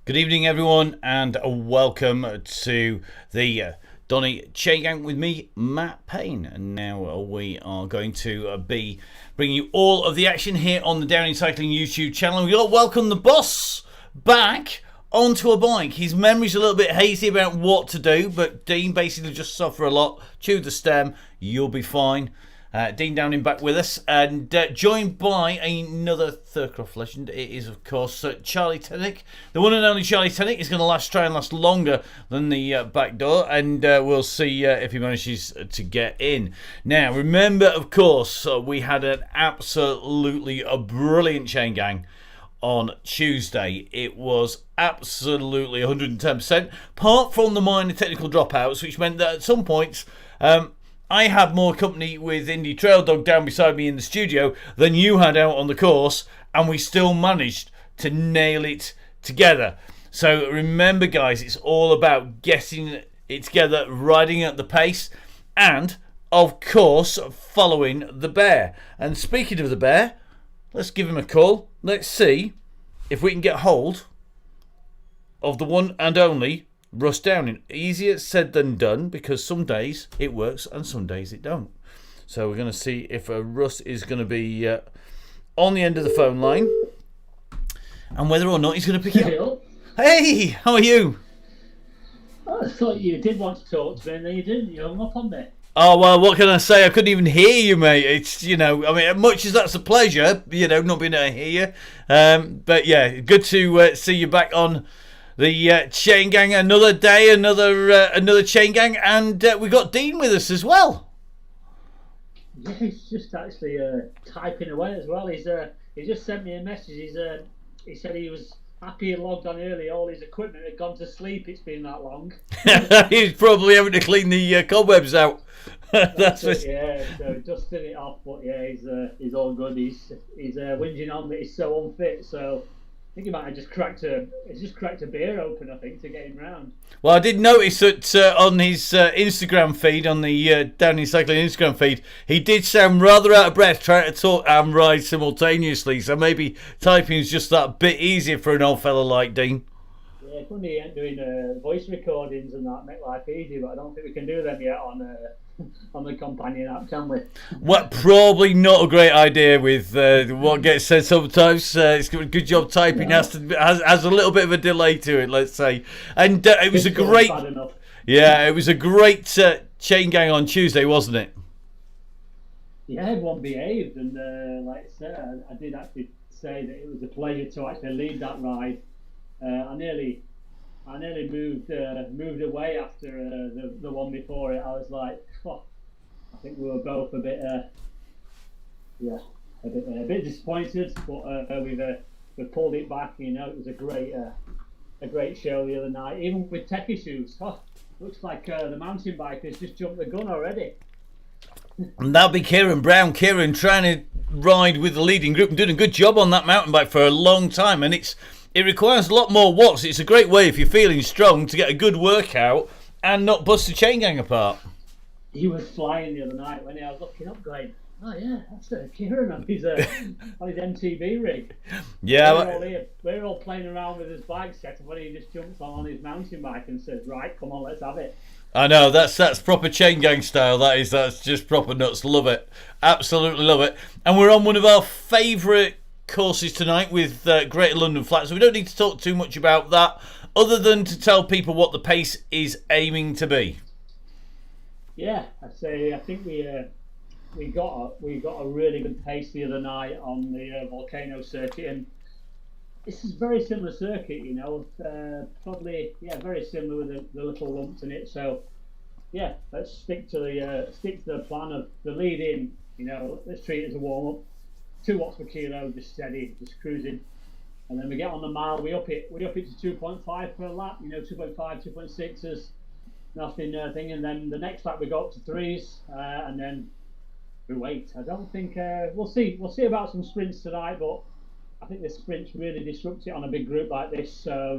Good evening, everyone, and welcome to the Donny Chain Gang with me, Matt Payne. And now we are going to be bringing you all of the action here on the Downey Cycling YouTube channel. We've got to welcome the boss back onto a bike. His memory's a little bit hazy about what to do, but Dean basically just suffer a lot. Chew the stem, you'll be fine. Dean Downing back with us, and joined by another Thurcroft legend. It is, of course, Charlie Tenick. The one and only Charlie Tenick is going to try and last longer than the back door, and we'll see if he manages to get in. Now, remember, of course, we had an absolutely brilliant chain gang on Tuesday. It was absolutely 110%, apart from the minor technical dropouts, which meant that at some points I had more company with Indie Trail Dog down beside me in the studio than you had out on the course, and we still managed to nail it together. So remember, guys, it's all about getting it together, riding at the pace, and of course following the bear. And speaking of the bear, let's give him a call. Let's see if we can get hold of the one and only Russ Downing. Easier said than done, because some days it works and some days it don't. So we're going to see if Russ is going to be on the end of the phone line, and whether or not he's going to pick it up. Hey, how are you? I thought you did want to talk to me, and then you didn't. You hung up on me. Oh, well, what can I say? I couldn't even hear you, mate. It's, I mean, much as that's a pleasure, not being able to hear you. But yeah, good to see you back on the chain gang. Another day, another chain gang, and we got Dean with us as well. Yeah, he's just actually typing away as well. He just sent me a message. He said he was happy he logged on early. All his equipment had gone to sleep. It's been that long. He's probably having to clean the cobwebs out. That's it, yeah. So dusting it off, but yeah, he's all good. He's whinging on that he's so unfit. So I think he might have just cracked a beer open, I think, to get him round. Well, I did notice that on his Instagram feed, on the Downey Cycling Instagram feed, he did sound rather out of breath trying to talk and ride simultaneously. So maybe typing is just that bit easier for an old fella like Dean. Yeah, funny he ain't doing voice recordings and that make life easy, but I don't think we can do them yet on the companion app, can we? Well, probably not a great idea with what gets said sometimes. It's a good job typing. No. has a little bit of a delay to it, let's say. And it was a great, it was a great chain gang on Tuesday, wasn't it? Yeah, everyone behaved, and like I said, I did actually say that it was a pleasure to actually lead that ride. I nearly moved away after the one before it. I was like, I think we were both a bit disappointed, but we've pulled it back. It was a great show the other night, even with tech issues. Looks like the mountain bikers just jumped the gun already. And that'll be Kieran Brown. Kieran trying to ride with the leading group and doing a good job on that mountain bike for a long time, and it requires a lot more watts. It's a great way, if you're feeling strong, to get a good workout and not bust the chain gang apart. He was flying the other night when I was looking up going, oh yeah, that's Kieran on his MTB rig. Yeah, we're all playing around with his bike set, and when he just jumps on his mountain bike and says, right, come on, let's have it. I know, that's proper chain gang style. That's just proper nuts. Love it. Absolutely love it. And we're on one of our favourite courses tonight with Greater London Flat, so we don't need to talk too much about that, other than to tell people what the pace is aiming to be. Yeah, I think we got a really good pace the other night on the volcano circuit, and this is a very similar circuit, probably very similar with the little lumps in it. So yeah, let's stick to the plan of the lead in. Let's treat it as a warm up. 2 watts per kilo, just steady, just cruising, and then we get on the mile. We up it to 2.5 per lap. 2.5, 2.6 is nothing thing, and then the next lap we go up to 3s, and then we wait. I don't think we'll see about some sprints tonight, but I think the sprints really disrupt it on a big group like this. So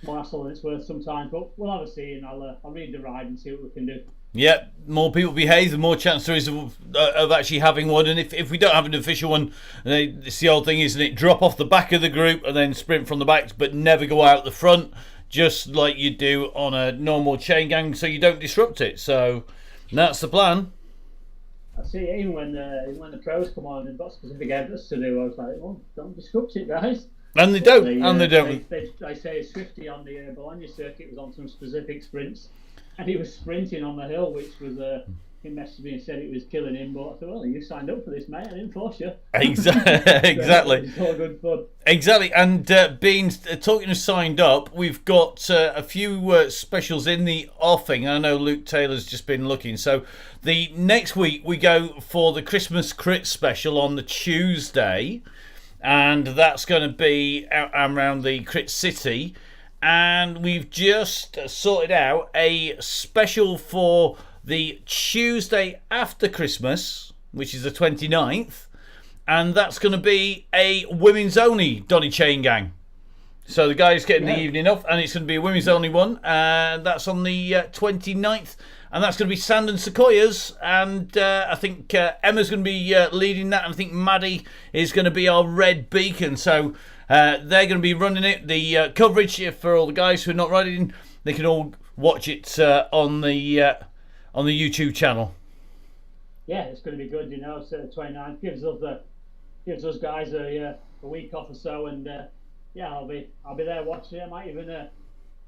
more hassle than it's worth sometimes. But we'll have a see, and I'll read the ride and see what we can do. Yeah, more people behave, the more chance there is of actually having one. And if we don't have an official one, it's the old thing, isn't it? Drop off the back of the group and then sprint from the back, but never go out the front, just like you do on a normal chain gang, so you don't disrupt it. So that's the plan. I see. Even when the pros come on and they've got specific events to do, I was like, "Oh, don't disrupt it, guys." And they don't. I say Swifty on the Bologna circuit was on some specific sprints, and he was sprinting on the hill, which was he messaged me and said it was killing him. But I thought, well, you signed up for this, mate. I didn't force you. Exactly. It's all good fun. Exactly. And talking of signed up, we've got a few specials in the offing. I know Luke Taylor's just been looking. So the next week we go for the Christmas Crit special on the Tuesday. And that's going to be out around the Crit City. And we've just sorted out a special for the Tuesday after Christmas, which is the 29th. And that's going to be a women's only Donny Chain Gang. So the guys getting the evening off, and it's going to be a women's only one. And that's on the 29th. And that's going to be Sand and Sequoias, and I think Emma's going to be leading that, and I think Maddie is going to be our red beacon. So they're going to be running it. The coverage for all the guys who are not riding, they can all watch it on the YouTube channel. Yeah, it's going to be good. You know, so the 29th gives us guys a week off or so, and I'll be there watching it.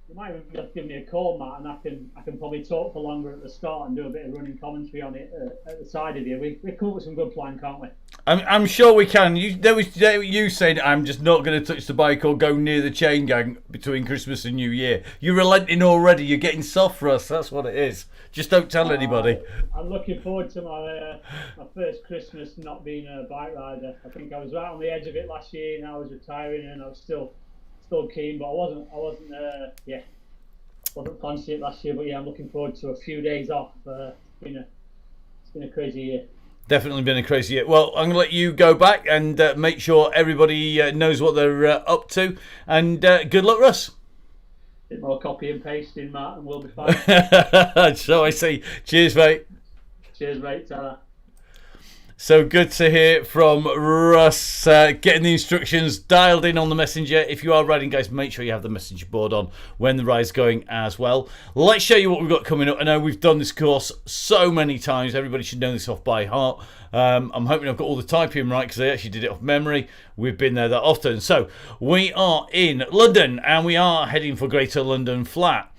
You might even just give me a call, Matt, and I can probably talk for longer at the start and do a bit of running commentary on it at the side of you. We're cool with some good plan, can't we? I'm sure we can. You said I'm just not going to touch the bike or go near the chain gang between Christmas and New Year. You're relenting already. You're getting soft for us. That's what it is. Just don't tell anybody. I'm looking forward to my first Christmas not being a bike rider. I think I was right on the edge of it last year, and I was retiring, and I was still keen, but I wasn't fancy it last year. But yeah, I'm looking forward to a few days off. It's been a crazy year. Definitely been a crazy year. Well, I'm going to let you go back and make sure everybody knows what they're up to. And good luck, Russ. A bit more copy and pasting, Matt, and we'll be fine. So I say, cheers, mate. Cheers, mate. Ta-ra. So good to hear from Russ, getting the instructions dialed in on the messenger. If you are riding, guys, make sure you have the messenger board on when the ride's going as well. Let's show you what we've got coming up. I know we've done this course so many times. Everybody should know this off by heart. I'm hoping I've got all the typing right because I actually did it off memory. We've been there that often. So we are in London and we are heading for Greater London Flat.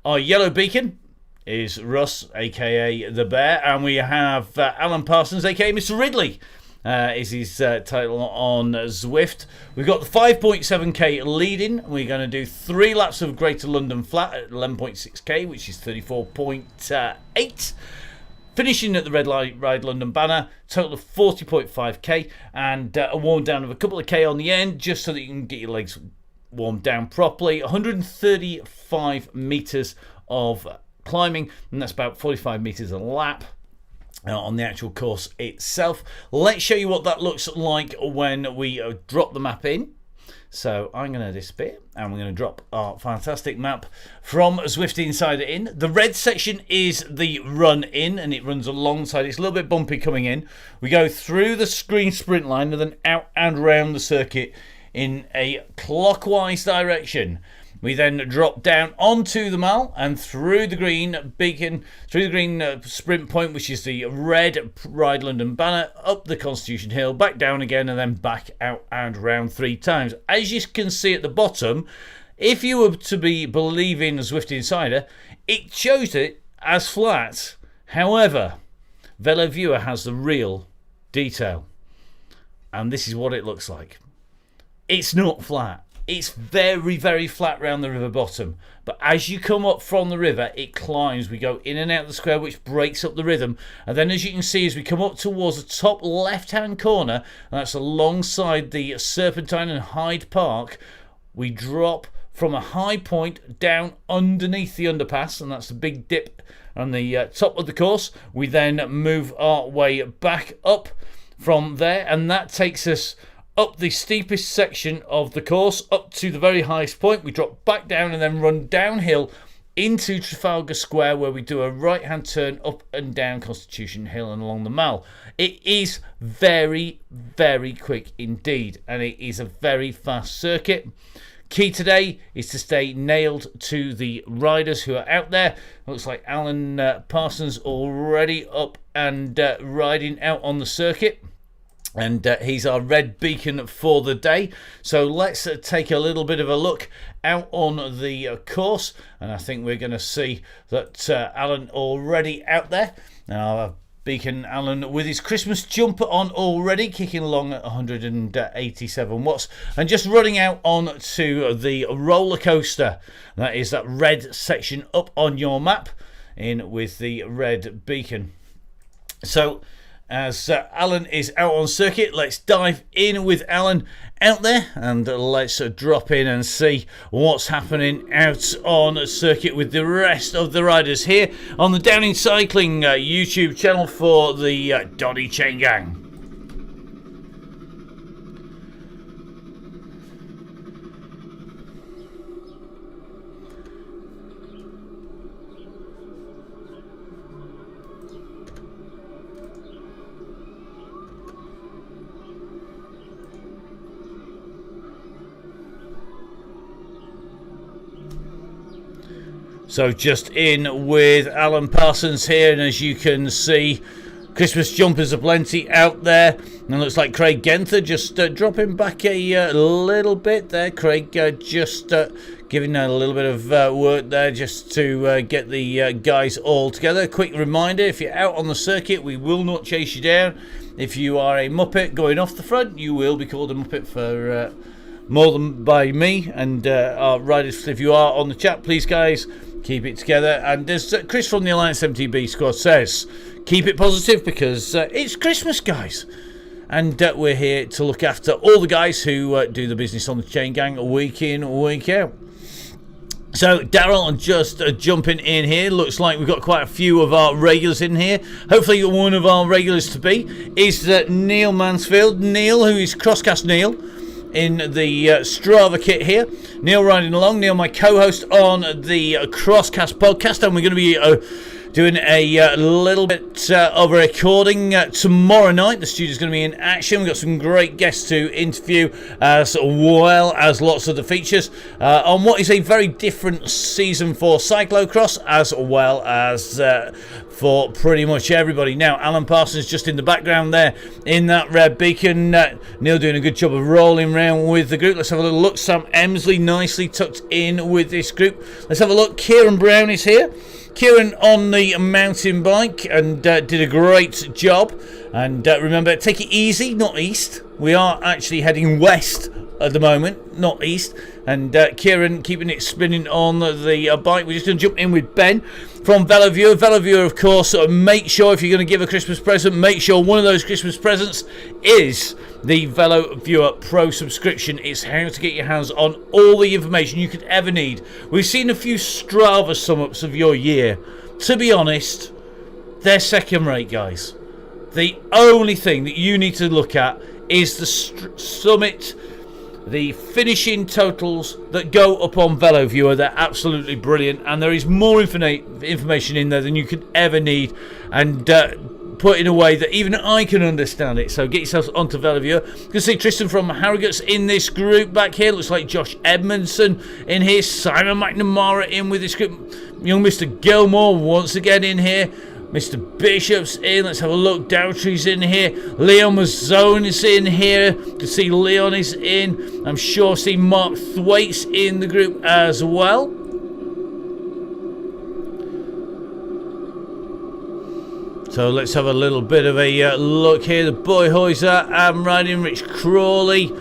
Our yellow beacon is Russ, aka the Bear, and we have Alan Parsons, aka Mr. Ridley, is his title on Zwift. We've got the 5.7k leading. We're going to do 3 laps of Greater London Flat at 11.6k, which is 34.8. Finishing at the Red Light Ride London banner, total of 40.5k, and a warm down of a couple of k on the end, just so that you can get your legs warmed down properly. 135 metres of climbing, and that's about 45 meters a lap on the actual course itself. Let's show you what that looks like when we drop the map in. So I'm going to disappear and we're going to drop our fantastic map from Zwift Insider in. The red section is the run in, and it runs alongside. It's a little bit bumpy coming in. We go through the screen sprint line and then out and around the circuit in a clockwise direction. We then drop down onto the mall and through the green beacon, through the green sprint point, which is the red Ride London banner, up the Constitution Hill, back down again, and then back out and round 3 times. As you can see at the bottom, if you were to be believing Zwift Insider, it shows it as flat. However, Velo Viewer has the real detail, and this is what it looks like. It's not flat. It's very, very flat round the river bottom. But as you come up from the river, it climbs. We go in and out of the square, which breaks up the rhythm. And then as you can see, as we come up towards the top left-hand corner, and that's alongside the Serpentine and Hyde Park, we drop from a high point down underneath the underpass, and that's the big dip on the top of the course. We then move our way back up from there, and that takes us up the steepest section of the course, up to the very highest point. We drop back down and then run downhill into Trafalgar Square, where we do a right-hand turn up and down Constitution Hill and along the Mall. It is very, very quick indeed, and it is a very fast circuit. Key today is to stay nailed to the riders who are out there. Looks like Alan Parsons already up and riding out on the circuit. And he's our red beacon for the day. So let's take a little bit of a look out on the course. And I think we're going to see that Alan already out there. Now, Beacon Alan with his Christmas jumper on already, kicking along at 187 watts. And just running out on to the roller coaster. That is that red section up on your map in with the red beacon. So as Alan is out on circuit, let's dive in with Alan out there and let's drop in and see what's happening out on circuit with the rest of the riders here on the Downing Cycling YouTube channel for the Donny Chain Gang. So just in with Alan Parsons here, and as you can see, Christmas jumpers aplenty out there. And it looks like Craig Genther just dropping back a little bit there. Craig just giving a little bit of work there just to get the guys all together. Quick reminder, if you're out on the circuit, we will not chase you down. If you are a Muppet going off the front, you will be called a Muppet for more than by me and our riders. If you are on the chat, please guys, keep it together. And as Chris from the Alliance MTB squad says, keep it positive because it's Christmas, guys. And we're here to look after all the guys who do the business on the Chain Gang week in, week out. So Daryl just jumping in here. Looks like we've got quite a few of our regulars in here. Hopefully one of our regulars to be is Neil Mansfield. Neil, who is Crosscast Neil in the Strava kit here. Neil riding along. Neil, my co-host on the Crosscast podcast, and we're going to be doing a little bit of a recording tomorrow night. The studio's going to be in action. We've got some great guests to interview, as well as lots of the features on what is a very different season for cyclocross, as well as for pretty much everybody. Now, Alan Parsons just in the background there in that red beacon. Neil doing a good job of rolling around with the group. Let's have a little look. Sam Emsley nicely tucked in with this group. Let's have a look. Kieran Brown is here. Kieran on the mountain bike and did a great job. And remember, take it easy, not east. We are actually heading west at the moment, not east. And Kieran keeping it spinning on the bike. We're just going to jump in with Ben from VeloViewer. VeloViewer, of course, make sure if you're going to give a Christmas present, make sure one of those Christmas presents is the VeloViewer Pro subscription. It's how to get your hands on all the information you could ever need. We've seen a few Strava sum-ups of your year. To be honest, they're second rate, guys. The only thing that you need to look at is the summit, the finishing totals that go up on VeloViewer. They're absolutely brilliant, and there is more information in there than you could ever need, and put in a way that even I can understand it. So get yourself onto VeloViewer. You can see Tristan from Harrogate's in this group back here. Looks like Josh Edmondson in here. Simon McNamara in with this group. Young Mr. Gilmore once again in here. Mr. Bishop's in. Let's have a look. Dowtree's in here. Leon Mazzone is in here. You can see Leon is in. I'm sure see Mark Thwaites in the group as well. So let's have a little bit of a look here. The Boy Hoyser, Adam riding, Rich Crawley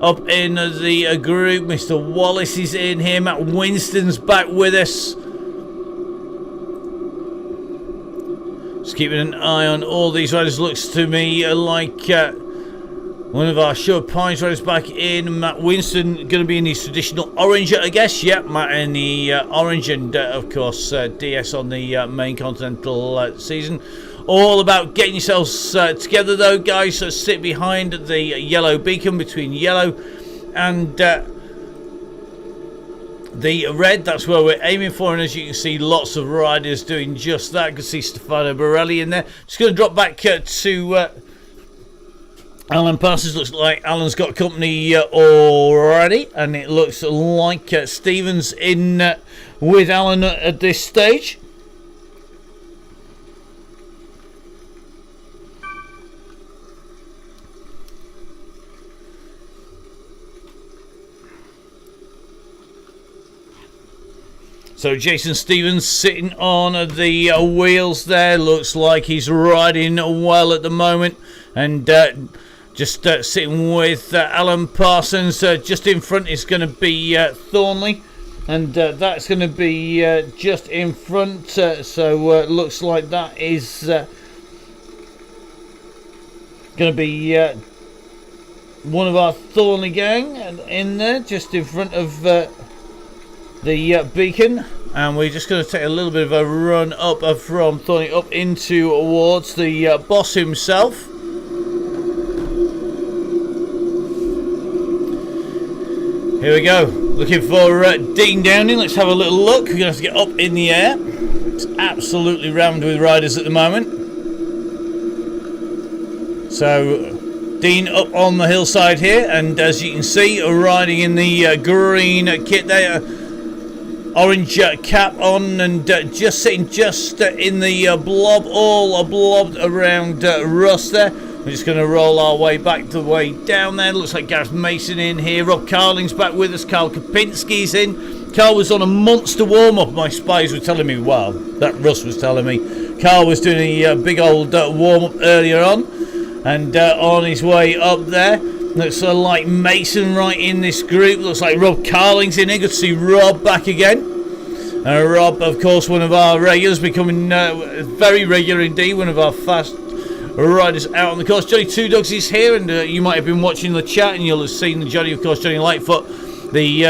up in the group. Mr. Wallace is in here. Matt Winston's back with us. Just keeping an eye on all these riders. Looks to me like one of our Sure Pines riders back in. Matt Winston going to be in his traditional orange, I guess. Yep, Matt in the orange, and of course DS on the main continental season. All about getting yourselves together though, guys. So sit behind the yellow beacon between yellow and the red. That's where we're aiming for, and as you can see, lots of riders doing just that. You can see Stefano Borelli in there. Just going to drop back to Alan Parsons. Looks like Alan's got company already, and it looks like Stevens in with Alan at this stage. So Jason Stevens sitting on the wheels there. Looks like he's riding well at the moment. And just sitting with Alan Parsons. Just in front is going to be Thornley. And that's going to be just in front. So looks like that is going to be one of our Thornley gang in there. Just in front of the beacon, and we're just going to take a little bit of a run up from Thornley up into towards the boss himself. Here we go, looking for Dean Downing. Let's have a little look. We're going to have to get up in the air. It's absolutely rammed with riders at the moment. So Dean up on the hillside here, and as you can see, riding in the green kit there. Orange cap on, and just sitting just in the blob, all blobbed around Russ there. We're just going to roll our way back the way down there. Looks like Gareth Mason in here. Rob Carling's back with us. Carl Kapinski's in. Carl was on a monster warm-up. My spies were telling me, well, that Russ was telling me. Carl was doing a big old warm-up earlier on, and on his way up there. Looks like Mason right in this group. Looks like Rob Carling's in here. Good to see Rob back again. Rob, of course, one of our regulars, becoming very regular indeed. One of our fast riders out on the course. Johnny Two Dogs is here, and you might have been watching the chat, and you'll have seen Johnny, of course, Johnny Lightfoot, the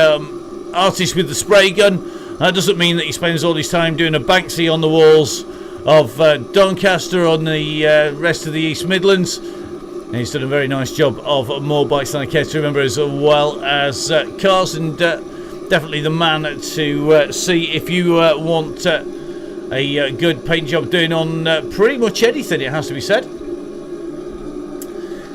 artist with the spray gun. That doesn't mean that he spends all his time doing a Banksy on the walls of Doncaster on the rest of the East Midlands. And he's done a very nice job of more bikes than I care to remember, as well as cars, and definitely the man to see if you want a good paint job doing on pretty much anything, it has to be said.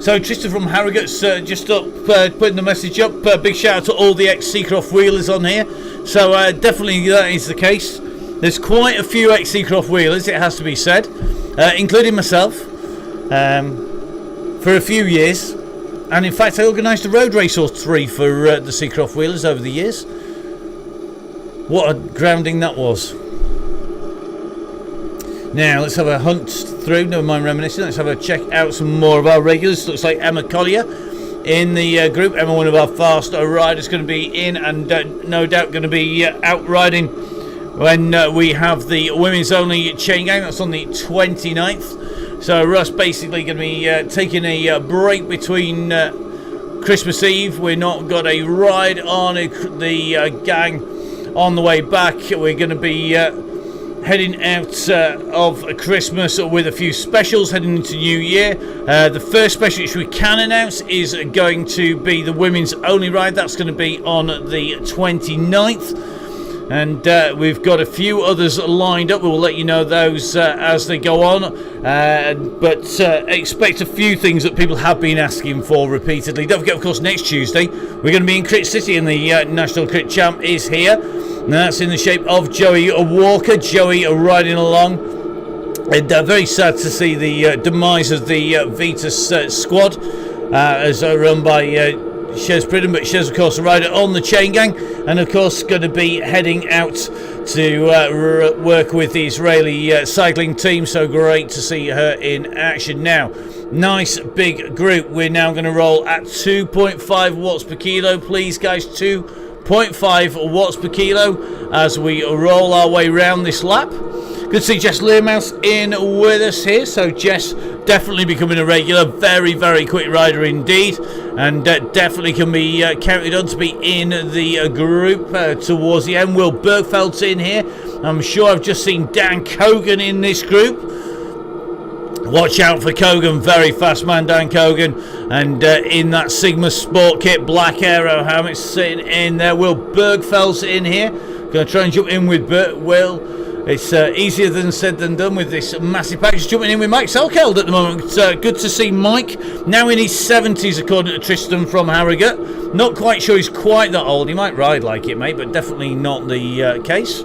So Tristan from Harrogate's just up putting the message up. Big shout out to all the ex-Seacroft wheelers on here. So definitely that is the case. There's quite a few ex-Seacroft wheelers, it has to be said, including myself. For a few years, and in fact I organised a road race or three for the Seacroft wheelers over the years. What a grounding that was. Now let's have a hunt through, never mind reminiscing. Let's have a check out some more of our regulars. Looks like Emma Collier in the group. Emma, one of our fast riders, going to be in, and no doubt going to be out riding when we have the women's only chain gang. That's on the 29th. So Russ basically going to be taking a break between Christmas Eve. We're not got a ride on the gang on the way back. We're going to be heading out of Christmas with a few specials heading into New Year. The first special which we can announce is going to be the women's only ride. That's going to be on the 29th. And we've got a few others lined up. We'll let you know those as they go on. But expect a few things that people have been asking for repeatedly. Don't forget, of course, next Tuesday we're going to be in Crit City, and the National Crit Champ is here. And that's in the shape of Joey Walker. Joey riding along. And very sad to see the demise of the Vitus squad as run by Shez Pridham, but Shez, of course, a rider on the chain gang, and of course going to be heading out to work with the Israeli cycling team. So great to see her in action. Now, nice big group. We're now going to roll at 2.5 watts per kilo, please guys. 2.5 watts per kilo as we roll our way round this lap. Good to see Jess Learmouse in with us here. So Jess definitely becoming a regular, very, very quick rider indeed, and definitely can be counted on to be in the group towards the end. Will Bergfeld's in here. I'm sure I've just seen Dan Cogan in this group. Watch out for Kogan, very fast man, Dan Kogan. And in that Sigma Sport Kit, Black Aero helmet sitting in there. Will Bergfeld's in here. Going to try and jump in with Will. It's easier than said than done with this massive package. Jumping in with Mike Selkeld at the moment. It's good to see Mike, now in his 70s according to Tristan from Harrogate. Not quite sure he's quite that old. He might ride like it, mate, but definitely not the case.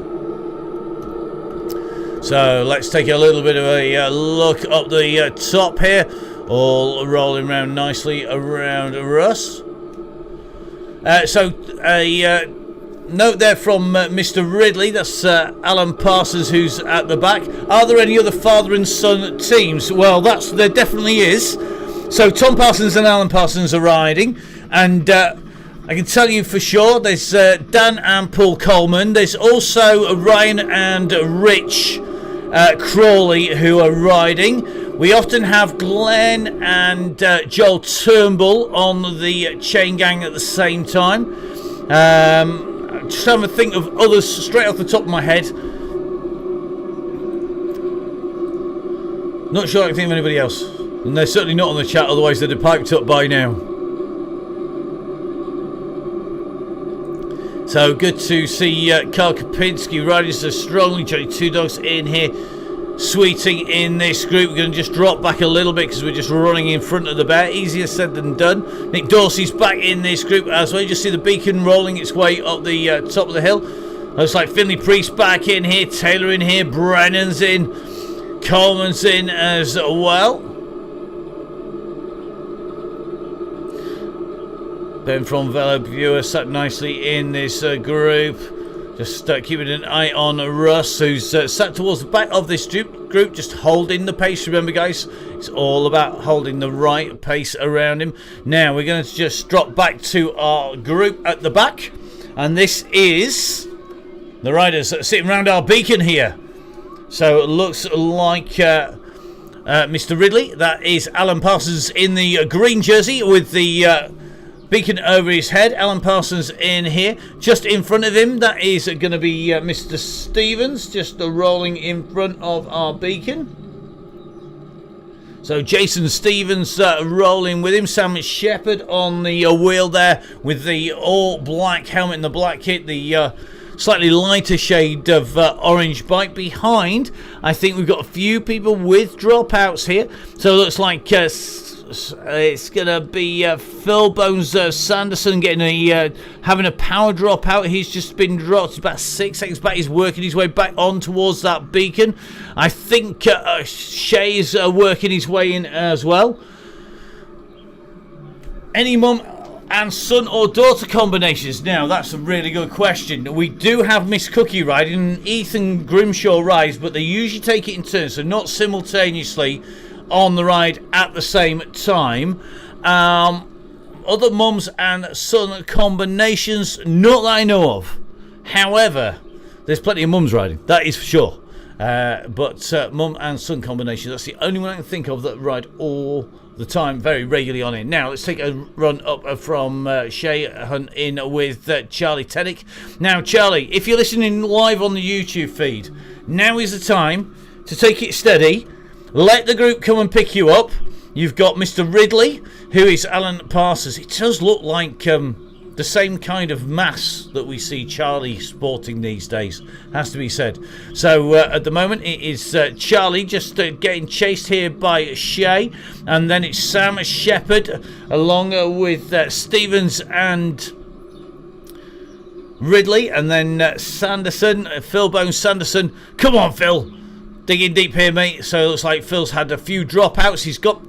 So let's take a little bit of a look up the top here. All rolling around nicely around Russ. Note there from Mr. Ridley, that's Alan Parsons who's at the back. Are there any other father and son teams? Well, there definitely is. So Tom Parsons and Alan Parsons are riding, and I can tell you for sure there's Dan and Paul Coleman. There's also Ryan and Rich Crawley who are riding. We often have Glenn and Joel Turnbull on the chain gang at the same time. Just having a think of others straight off the top of my head. Not sure I can think of anybody else. And they're certainly not on the chat, otherwise they'd have piped up by now. So good to see Karl Kapinski riding so strongly. Johnny Two Dogs in here. Sweeting in this group. We're going to just drop back a little bit because we're just running in front of the bear. Easier said than done. Nick Dorsey's back in this group as well. You just see the beacon rolling its way up the top of the hill. Looks like Finley Priest back in here. Taylor in here. Brennan's in. Coleman's in as well. Ben from Velo Viewer sat nicely in this group. Just keeping an eye on Russ, who's sat towards the back of this group, just holding the pace. Remember, guys, it's all about holding the right pace around him. Now, we're going to just drop back to our group at the back. And this is the riders sitting around our beacon here. So it looks like Mr. Ridley. That is Alan Parsons in the green jersey with the beacon over his head. Alan Parsons in here. Just in front of him, that is going to be Mr. Stevens, just rolling in front of our beacon. So Jason Stevens rolling with him. Sam Shepherd on the wheel there with the all black helmet and the black kit. The slightly lighter shade of orange bike behind. I think we've got a few people with dropouts here. So it looks like it's gonna be Phil Bones Sanderson getting having a power drop out. He's just been dropped about 6 seconds back. He's working his way back on towards that beacon. I think Shay's working his way in as well. Any mum and son or daughter combinations? Now that's a really good question. We do have Miss Cookie riding, Ethan Grimshaw rides, but they usually take it in turns, so not simultaneously on the ride at the same time. Other mums and son combinations, not that I know of. However, there's plenty of mums riding, that is for sure. But mum and son combinations, that's the only one I can think of that ride all the time, very regularly on it. Now let's take a run up from Shay Hunt in with Charlie Tenick. Now Charlie, if you're listening live on the YouTube feed, now is the time to take it steady. Let the group come and pick you up. You've got Mr. Ridley, who is Alan Parsons. It does look like the same kind of mass that we see Charlie sporting these days, has to be said. So at the moment it is Charlie just getting chased here by Shay, and then it's Sam Shepherd along with Stevens and Ridley, and then Sanderson, Phil Bones Sanderson. Come on, Phil. Digging deep here, mate. So it looks like Phil's had a few dropouts. He's got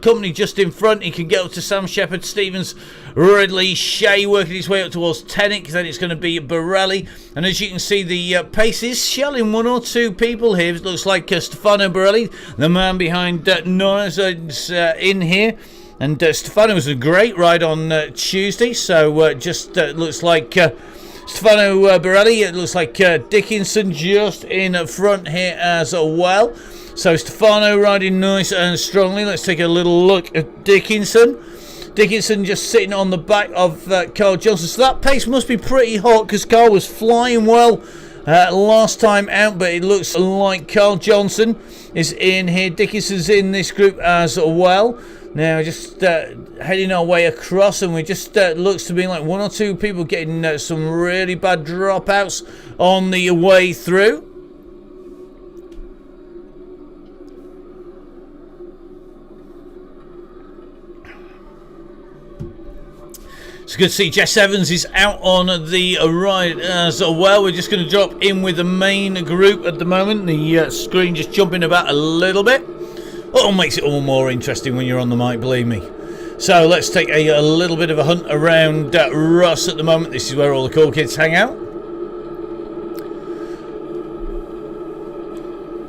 company just in front. He can get up to Sam Shepherd, Stevens, Ridley, Shay working his way up towards Tenick. Then it's going to be Borelli. And as you can see, the pace is shelling one or two people here. It looks like Stefano Borelli, the man behind Norris, in here. And Stefano was a great ride on Tuesday. So just looks like Stefano Borelli. It looks like Dickinson just in front here as well. So Stefano riding nice and strongly. Let's take a little look at Dickinson. Dickinson just sitting on the back of Carl Johnson. So that pace must be pretty hot because Carl was flying well last time out, but it looks like Carl Johnson is in here. Dickinson's in this group as well. Now just heading our way across, and we just looks to be like one or two people getting some really bad dropouts on the way through. It's good to see Jess Evans is out on the ride as well. We're just going to drop in with the main group at the moment. The screen just jumping about a little bit. Oh, makes it all more interesting when you're on the mic, believe me. So let's take a little bit of a hunt around Ross at the moment. This is where all the cool kids hang out.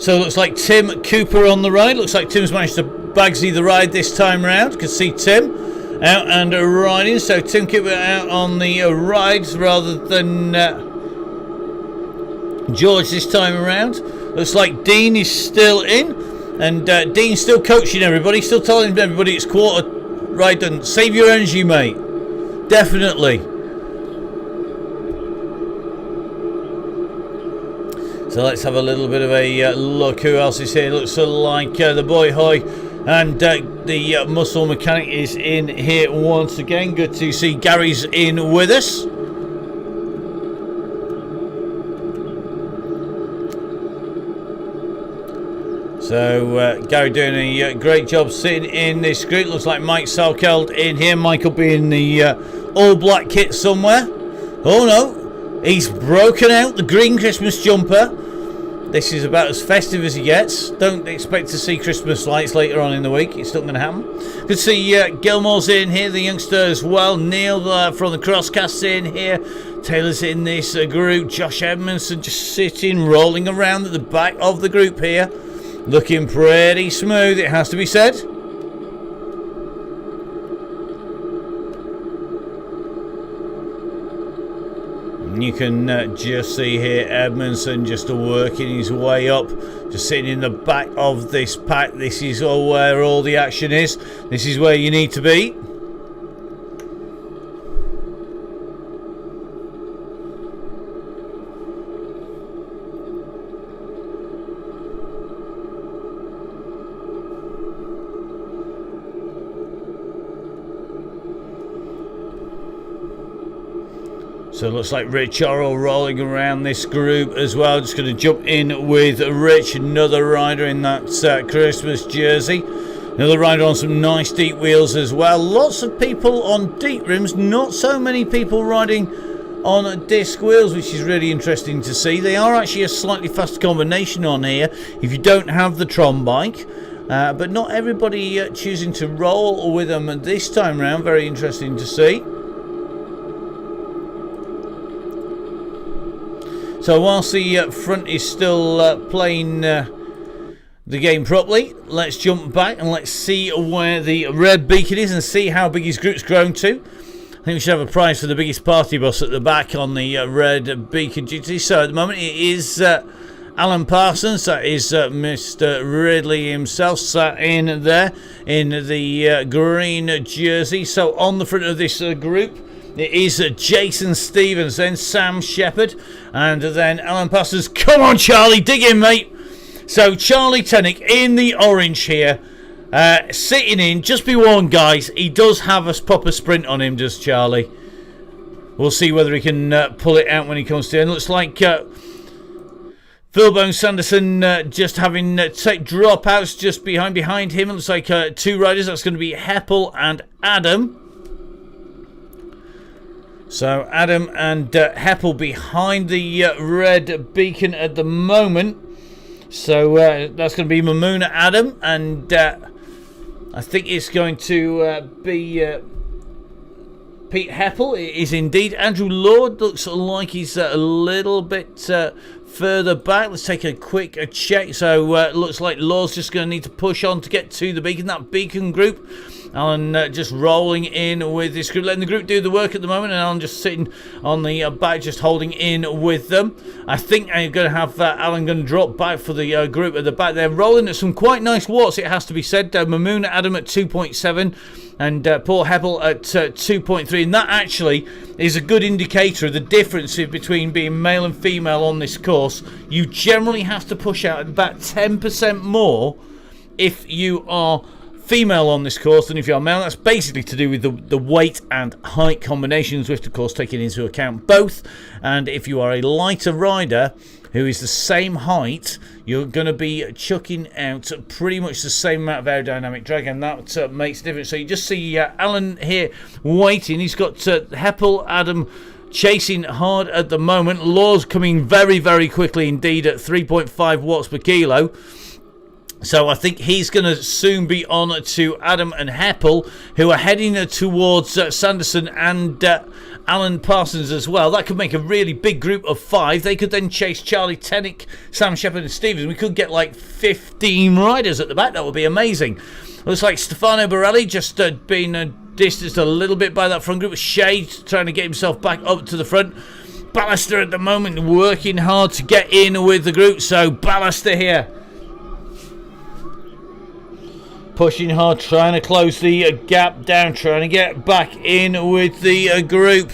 So it looks like Tim Cooper on the ride. Looks like Tim's managed to bagsy the ride this time round. Can see Tim out and riding, so Tim Cooper out on the rides rather than George this time around. Looks like Dean is still in, and Dean's still coaching everybody, still telling everybody it's quarter ride done. Save your energy, mate. Definitely. So let's have a little bit of a look. Who else is here? Looks like the boy Hoy and the muscle mechanic is in here once again. Good to see Gary's in with us. So Gary doing a great job sitting in this group. Looks like Mike Salkeld in here. Mike will be in the all black kit somewhere. Oh no, he's broken out the green Christmas jumper. This is about as festive as he gets. Don't expect to see Christmas lights later on in the week. It's not going to happen. Good to see Gilmore's in here, the youngster as well. Neil from the Crosscast in here. Taylor's in this group. Josh Edmondson just sitting, rolling around at the back of the group here. Looking pretty smooth, it has to be said. You can just see here Edmondson just working his way up, just sitting in the back of this pack. This is where all the action is. This is where you need to be. So it looks like Rich Orrell rolling around this group as well. Just going to jump in with Rich, another rider in that Christmas jersey. Another rider on some nice deep wheels as well. Lots of people on deep rims, not so many people riding on disc wheels, which is really interesting to see. They are actually a slightly faster combination on here if you don't have the Tron bike. But not everybody choosing to roll with them this time round. Very interesting to see. So whilst the front is still playing the game properly, let's jump back and let's see where the red beacon is and see how big his group's grown to. I think we should have a prize for the biggest party bus at the back on the red beacon duty. So at the moment it is Alan Parsons, that is Mr. Ridley himself, sat in there in the green jersey. So on the front of this group, it is Jason Stevens, then Sam Shepherd, and then Alan Parsons. Come on, Charlie, dig in, mate. So Charlie Tennick in the orange here, sitting in. Just be warned, guys, he does have a proper sprint on him, does Charlie. We'll see whether he can pull it out when he comes to. And looks like Philbone Sanderson just having take dropouts just behind him. It looks like two riders. That's going to be Heppel and Adam. So Adam and Heppel behind the red beacon at the moment. So that's going to be Mamuna Adam, and I think it's going to be Pete Heppel. It is indeed. Andrew Lord looks like he's a little bit further back. Let's take a quick check. So it looks like Lord's just going to need to push on to get to the beacon. That beacon group Alan just rolling in with this group, letting the group do the work at the moment, and Alan just sitting on the back, just holding in with them. I think I'm going to have Alan going to drop back for the group at the back. They're rolling at some quite nice watts, it has to be said. Mamoon Adam at 2.7 and Paul Heppel at 2.3, and that actually is a good indicator of the difference between being male and female on this course. You generally have to push out about 10% more if you are female on this course than if you are male. That's basically to do with the weight and height combinations, with of course taking into account both. And if you are a lighter rider who is the same height, you're going to be chucking out pretty much the same amount of aerodynamic drag, and that makes a difference. So you just see Alan here waiting. He's got Heppel, Adam chasing hard at the moment. Law's coming very, very quickly indeed at 3.5 watts per kilo. So I think he's going to soon be on to Adam and Heppel, who are heading towards Sanderson and Alan Parsons as well. That could make a really big group of 5. They could then chase Charlie Tennick, Sam Shepherd and Stevens. We could get like 15 riders at the back. That would be amazing. Looks like Stefano Borelli just being distanced a little bit by that front group. Shea trying to get himself back up to the front. Ballister at the moment working hard to get in with the group. So Ballister here, pushing hard, trying to close the gap down, trying to get back in with the group.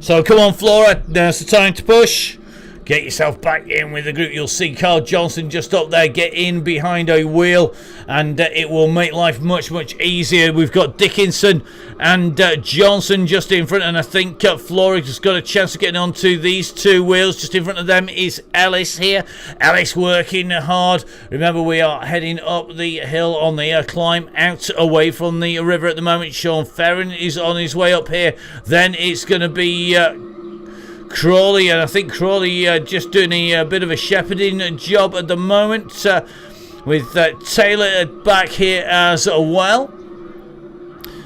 So come on, Flora, now's the time to push. Get yourself back in with the group. You'll see Carl Johnson just up there. Get in behind a wheel, and it will make life much, much easier. We've got Dickinson and Johnson just in front, and I think Flora has got a chance of getting onto these 2 wheels. Just in front of them is Ellis here. Ellis working hard. Remember, we are heading up the hill on the climb out away from the river at the moment. Sean Ferrin is on his way up here. Then it's going to be Crawley, and I think Crawley just doing a bit of a shepherding job at the moment, with Taylor back here as well.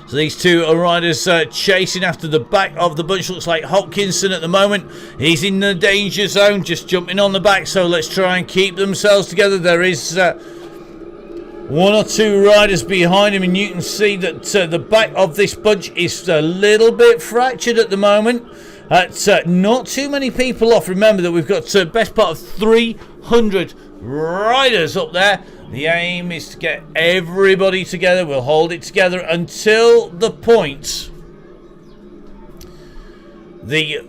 So these 2 riders chasing after the back of the bunch. Looks like Hopkinson at the moment. He's in the danger zone, just jumping on the back. So let's try and keep themselves together. There is 1 or 2 riders behind him, and you can see that the back of this bunch is a little bit fractured at the moment. Not too many people off. Remember that we've got best part of 300 riders up there. The aim is to get everybody together. We'll hold it together until the point the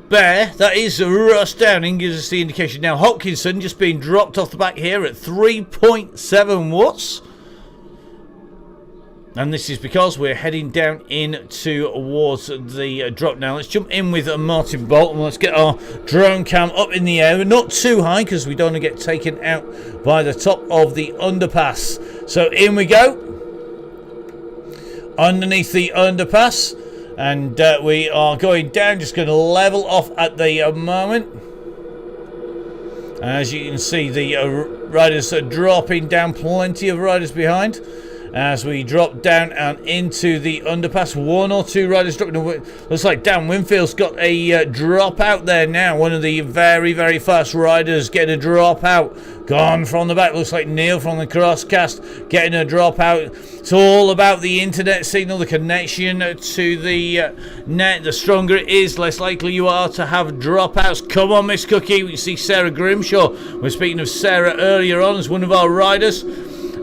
bear, that is Russ Downing, gives us the indication. Now Hopkinson just being dropped off the back here at 3.7 watts. And this is because we're heading down in towards the drop now. Let's jump in with Martin Bolt, and let's get our drone cam up in the air. Not too high because we don't want to get taken out by the top of the underpass. So in we go. Underneath the underpass. And we are going down, just going to level off at the moment. As you can see, the riders are dropping down, plenty of riders behind. As we drop down and into the underpass, 1 or 2 riders dropping. Looks like Dan Winfield's got a drop out there now. One of the very, very fast riders getting a drop out. Gone from the back. Looks like Neil from the Crosscast getting a drop out. It's all about the internet signal, the connection to the net. The stronger it is, less likely you are to have dropouts. Come on, Miss Cookie. We see Sarah Grimshaw. We're speaking of Sarah earlier on as one of our riders.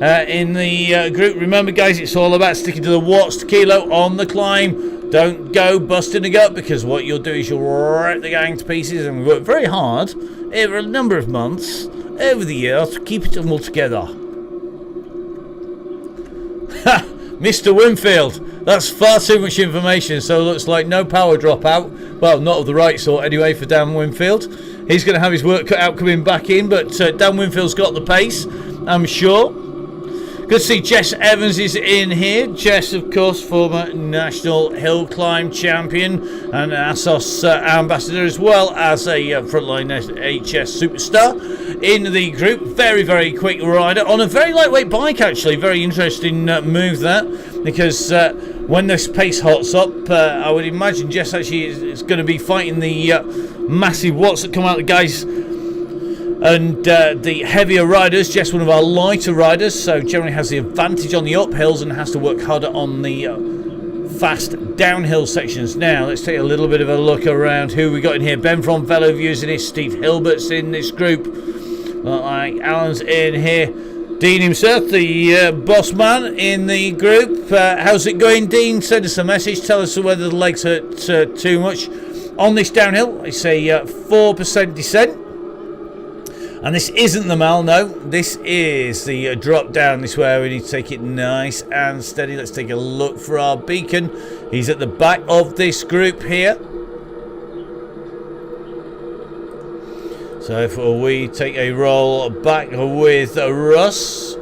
In the group. Remember, guys, it's all about sticking to the watts to kilo on the climb. Don't go busting a gut, because what you'll do is you'll wreck the gang to pieces. And we work very hard over a number of months over the year to keep it all together. Ha! Mr. Winfield, that's far too much information. So it looks like no power dropout. Well, not of the right sort anyway for Dan Winfield. He's going to have his work cut out coming back in, but Dan Winfield's got the pace, I'm sure. Good to see Jess Evans is in here. Jess, of course, former National Hill Climb champion and ASOS ambassador, as well as a frontline HS superstar in the group. Very, very quick rider on a very lightweight bike, actually. Very interesting move that, because when this pace hots up, I would imagine Jess actually is going to be fighting the massive watts that come out of the guys And the heavier riders, just one of our lighter riders, so generally has the advantage on the uphills and has to work harder on the fast downhill sections. Now let's take a little bit of a look around who we got in here. Ben from VeloViews in this, Steve Hilbert's in this group, like Alan's in here, Dean himself, the boss man in the group. How's it going, Dean? Send us a message, tell us whether the legs hurt too much on this downhill. It's a 4% descent. And this isn't the mall, no. This is the drop down. This way we need to take it nice and steady. Let's take a look for our beacon. He's at the back of this group here. So if we take a roll back with Russ,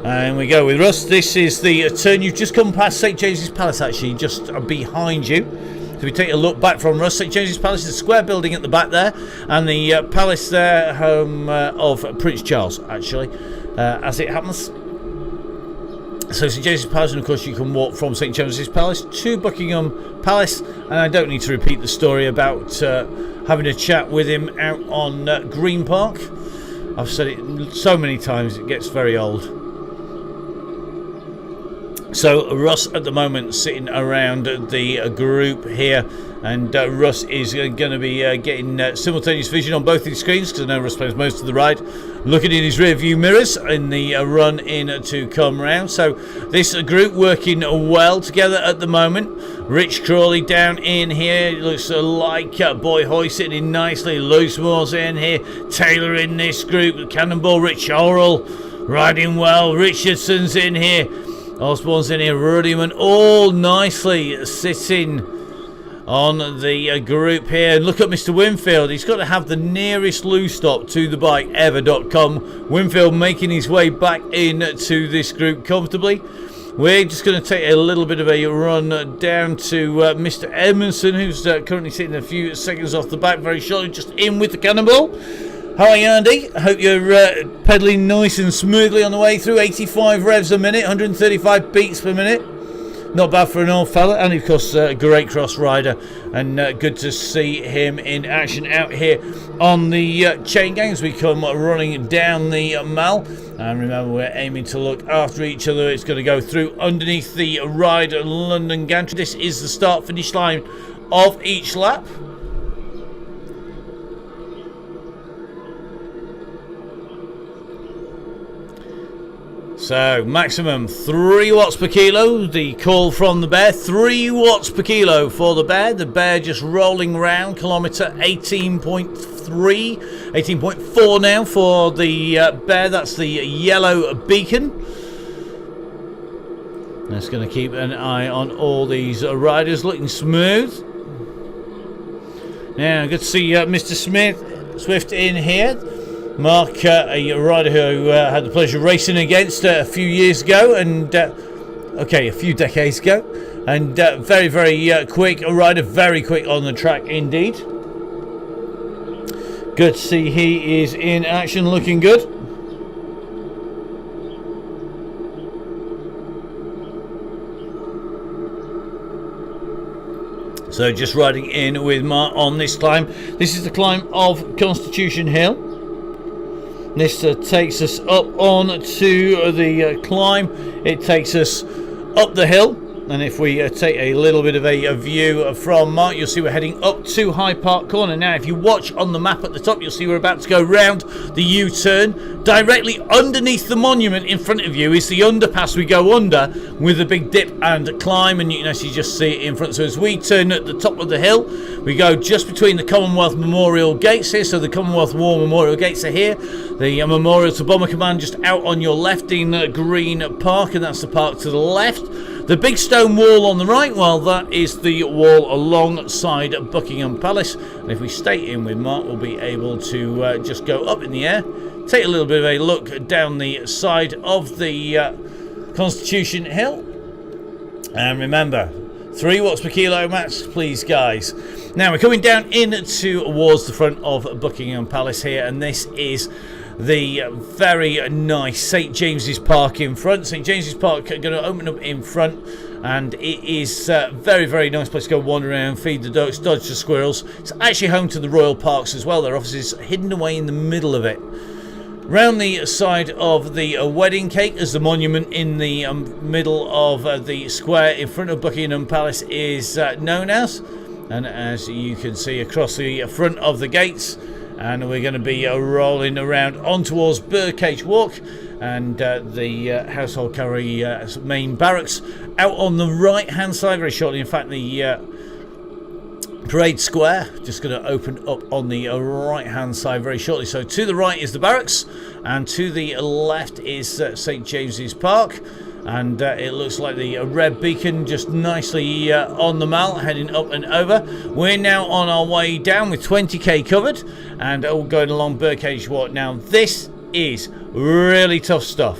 and we go with Russ. This is the turn. You've just come past St James's Palace, actually, just behind you. So we take a look back from Russ. St James's Palace is a square building at the back there, and the palace there, home of Prince Charles, actually, as it happens. So St James's Palace, and of course you can walk from St James's Palace to Buckingham Palace, and I don't need to repeat the story about having a chat with him out on Green Park. I've said it so many times it gets very old. So Russ at the moment sitting around the group here, and Russ is going to be getting simultaneous vision on both these screens, because I know Russ plays most of the ride, looking in his rear view mirrors in the run in to come round. So this group working well together at the moment. Rich Crawley down in here, looks like Boy Hoy sitting in nicely. Loosemore's in here, Taylor in this group, Cannonball, Rich Orrell riding well, Richardson's in here, Osborne's in here, Ruddyman, all nicely sitting on the group here. And look at Mr. Winfield, he's got to have the nearest loose stop to the bike ever.com. Winfield making his way back into this group comfortably. We're just going to take a little bit of a run down to Mr. Edmondson, who's currently sitting a few seconds off the back, very shortly, just in with the Cannonball. How are you, Andy? I hope you're pedalling nice and smoothly on the way through. 85 revs a minute, 135 beats per minute. Not bad for an old fella, and of course a great cross rider, and good to see him in action out here on the chain gang as we come running down the mall. And remember, we're aiming to look after each other. It's going to go through underneath the ride London Gantry. This is the start finish line of each lap. So maximum 3 watts per kilo, the call from the bear, 3 watts per kilo for the bear just rolling round, kilometre 18.3, 18.4 now for the bear. That's the yellow beacon. That's going to keep an eye on all these riders, looking smooth. Now good to see Mr. Swift in here. Mark, a rider who had the pleasure of racing against a few years ago, and a few decades ago, and very, very quick, a rider, very quick on the track indeed. Good to see he is in action, looking good. So just riding in with Mark on this climb. This is the climb of Constitution Hill. This takes us up on to the climb. It takes us up the hill, and if we take a little bit of a view from Mark, you'll see we're heading up to Hyde Park Corner. Now if you watch on the map at the top, you'll see we're about to go round the U-turn. Directly underneath the monument in front of you is the underpass we go under, with a big dip and climb, and you can actually just see it in front. So as we turn at the top of the hill, we go just between the Commonwealth Memorial Gates here. So the Commonwealth War Memorial Gates are here. The Memorial to Bomber Command just out on your left in Green Park, and that's the park to the left. The big stone wall on the right, well, that is the wall alongside Buckingham Palace. And if we stay in with Mark, we'll be able to just go up in the air, take a little bit of a look down the side of the Constitution Hill. And remember, 3 watts per kilo max, please, guys. Now we're coming down in towards the front of Buckingham Palace here, and this is the very nice St James's Park in front. St James's Park going to open up in front, and it is a very, very nice place to go wander around, feed the ducks, dodge the squirrels. It's actually home to the Royal Parks as well. Their office is hidden away in the middle of it. Round the side of the wedding cake, as the monument in the middle of the square in front of Buckingham Palace is known as, and as you can see across the front of the gates, and we're going to be rolling around on towards Birdcage Walk and the household cavalry main barracks out on the right hand side very shortly. In fact, the Parade Square just going to open up on the right hand side very shortly. So to the right is the barracks, and to the left is St James's Park, and it looks like the red beacon just nicely on the mall, heading up and over. We're now on our way down with 20k covered, and going along Birdcage Walk. Now this is really tough stuff.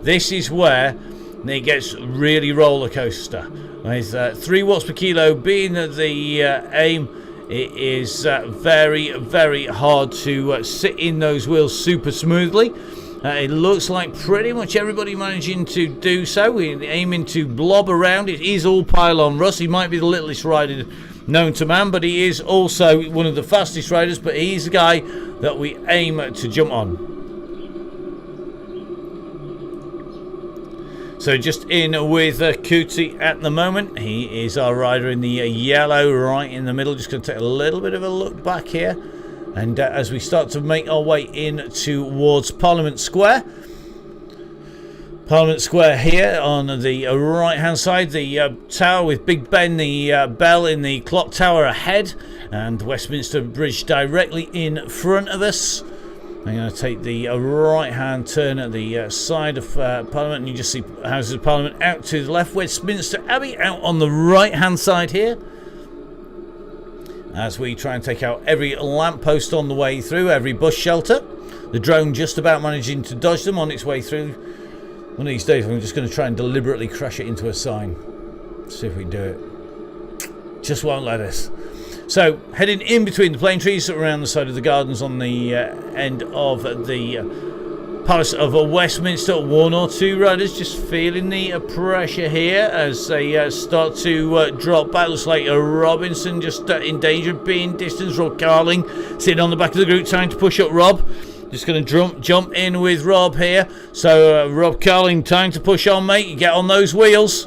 This is where it gets really roller coaster. With 3 watts per kilo being the aim, it is very, very hard to sit in those wheels super smoothly. It looks like pretty much everybody managing to do so. We're aiming to blob around. It is all pylon Russ. He might be the littlest rider known to man, but he is also one of the fastest riders. But he's the guy that we aim to jump on. So just in with Cootie at the moment. He is our rider in the yellow right in the middle. Just going to take a little bit of a look back here. And as we start to make our way in towards Parliament Square. Parliament Square here on the right hand side. The tower with Big Ben, the bell in the clock tower ahead. And Westminster Bridge directly in front of us. I'm going to take the right hand turn at the side of Parliament, and you just see Houses of Parliament out to the left. Westminster Abbey out on the right hand side here, as we try and take out every lamppost on the way through, every bus shelter. The drone just about managing to dodge them on its way through. One of these days I'm just going to try and deliberately crash it into a sign. See if we can do it. Just won't let us. So, heading in between the plane trees around the side of the gardens on the end of the Palace of Westminster. 1 or 2 riders just feeling the pressure here as they start to drop back. Looks like Robinson just in danger of being distanced. Rob Carling sitting on the back of the group trying to push up Rob. Just going to jump in with Rob here. So, Rob Carling, time to push on, mate. You get on those wheels.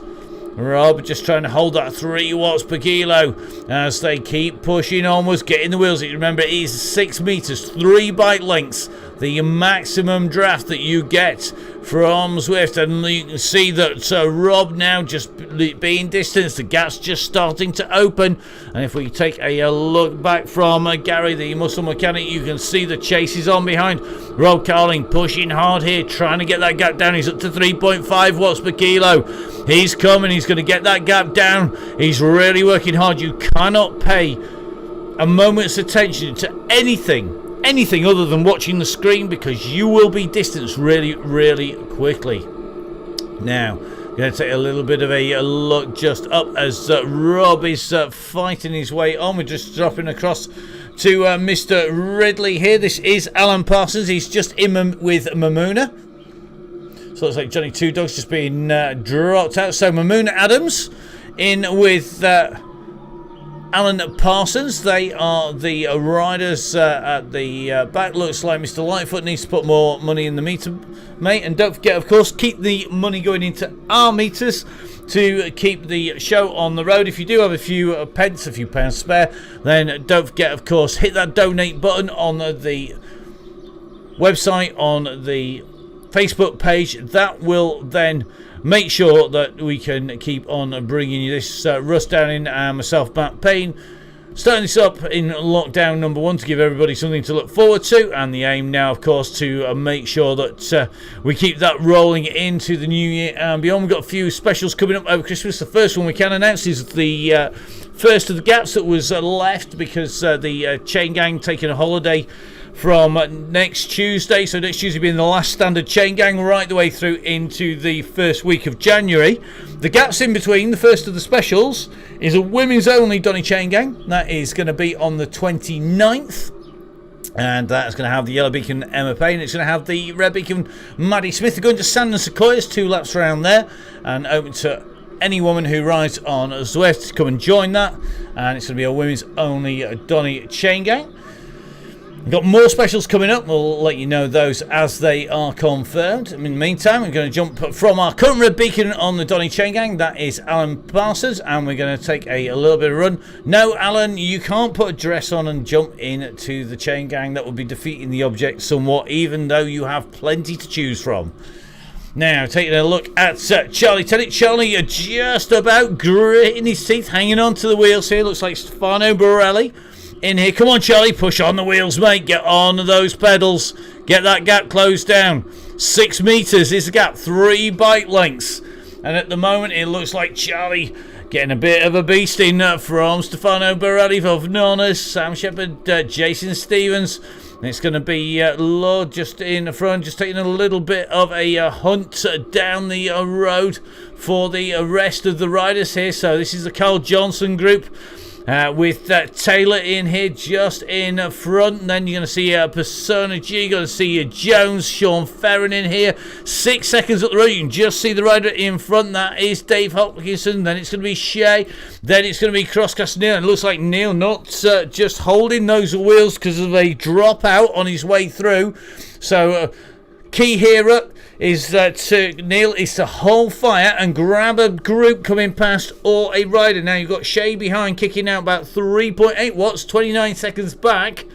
Rob just trying to hold that 3 watts per kilo as they keep pushing onwards, getting the wheels. Remember, it is 6 meters, 3 bike lengths, the maximum draft that you get from Zwift. And you can see that Rob now just being distanced. The gap's just starting to open. And if we take a look back from Gary, the muscle mechanic, you can see the chase is on behind. Rob Carling pushing hard here, trying to get that gap down. He's up to 3.5 watts per kilo. He's coming. He's going to get that gap down. He's really working hard. You cannot pay a moment's attention to anything other than watching the screen, because you will be distanced really, really quickly. Now, I'm going to take a little bit of a look just up as Rob is fighting his way on. We're just dropping across to Mr. Ridley here. This is Alan Parsons. He's just in with Mamuna. So it's like Johnny Two Dogs just being dropped out. So Mamuna Adams in with Alan Parsons. They are the riders at the back. Looks like Mr. Lightfoot needs to put more money in the meter, mate. And don't forget, of course, keep the money going into our meters to keep the show on the road. If you do have a few pence, a few pounds spare, then don't forget, of course, hit that donate button on the website, on the Facebook page. That will then make sure that we can keep on bringing you this. Russ Downing and myself, Matt Payne, starting this up in lockdown number 1 to give everybody something to look forward to, and the aim now, of course, to make sure that we keep that rolling into the new year and beyond. We've got a few specials coming up over Christmas. The first one we can announce is the first of the gaps that was left because the Chain Gang taking a holiday from next Tuesday. So next Tuesday being the last standard Chain Gang right the way through into the first week of January. The gaps in between, the first of the specials, is a women's only Donny Chain Gang. That is going to be on the 29th. And that's going to have the yellow beacon Emma Payne. It's going to have the red beacon Maddie Smith. They're going to Sand and Sequoias, 2 laps around there, and open to any woman who rides on Zwift, come and join that. And it's going to be a women's only Donny Chain Gang. We've got more specials coming up. We'll let you know those as they are confirmed. In the meantime, we're going to jump from our current red beacon on the Donny Chain Gang. That is Alan Parsons, and we're going to take a little bit of a run. No, Alan, you can't put a dress on and jump into the Chain Gang. That would be defeating the object somewhat, even though you have plenty to choose from. Now, taking a look at Charlie Tennant. Charlie just about gritting his teeth, hanging on to the wheels here. Looks like Stefano Borelli in here. Come on, Charlie, push on the wheels, mate. Get on those pedals. Get that gap closed down. 6 meters is the gap, 3 bike lengths. And at the moment, it looks like Charlie getting a bit of a beasting from Stefano Borelli of Norris, Sam Shepherd, Jason Stevens. And it's going to be Lord just in the front, just taking a little bit of a hunt down the road for the rest of the riders here. So this is the Carl Johnson group. With Taylor in here just in front. And then you're going to see Persona G. You're going to see Jones, Sean Ferrin in here. 6 seconds up the road. You can just see the rider in front. That is Dave Hopkinson. Then it's going to be Shea. Then it's going to be Crosscast Neil. And it looks like Neil not just holding those wheels because of a dropout on his way through. So key here is that Neil is to hold fire and grab a group coming past or a rider. Now you've got Shea behind, kicking out about 3.8 watts, 29 seconds back.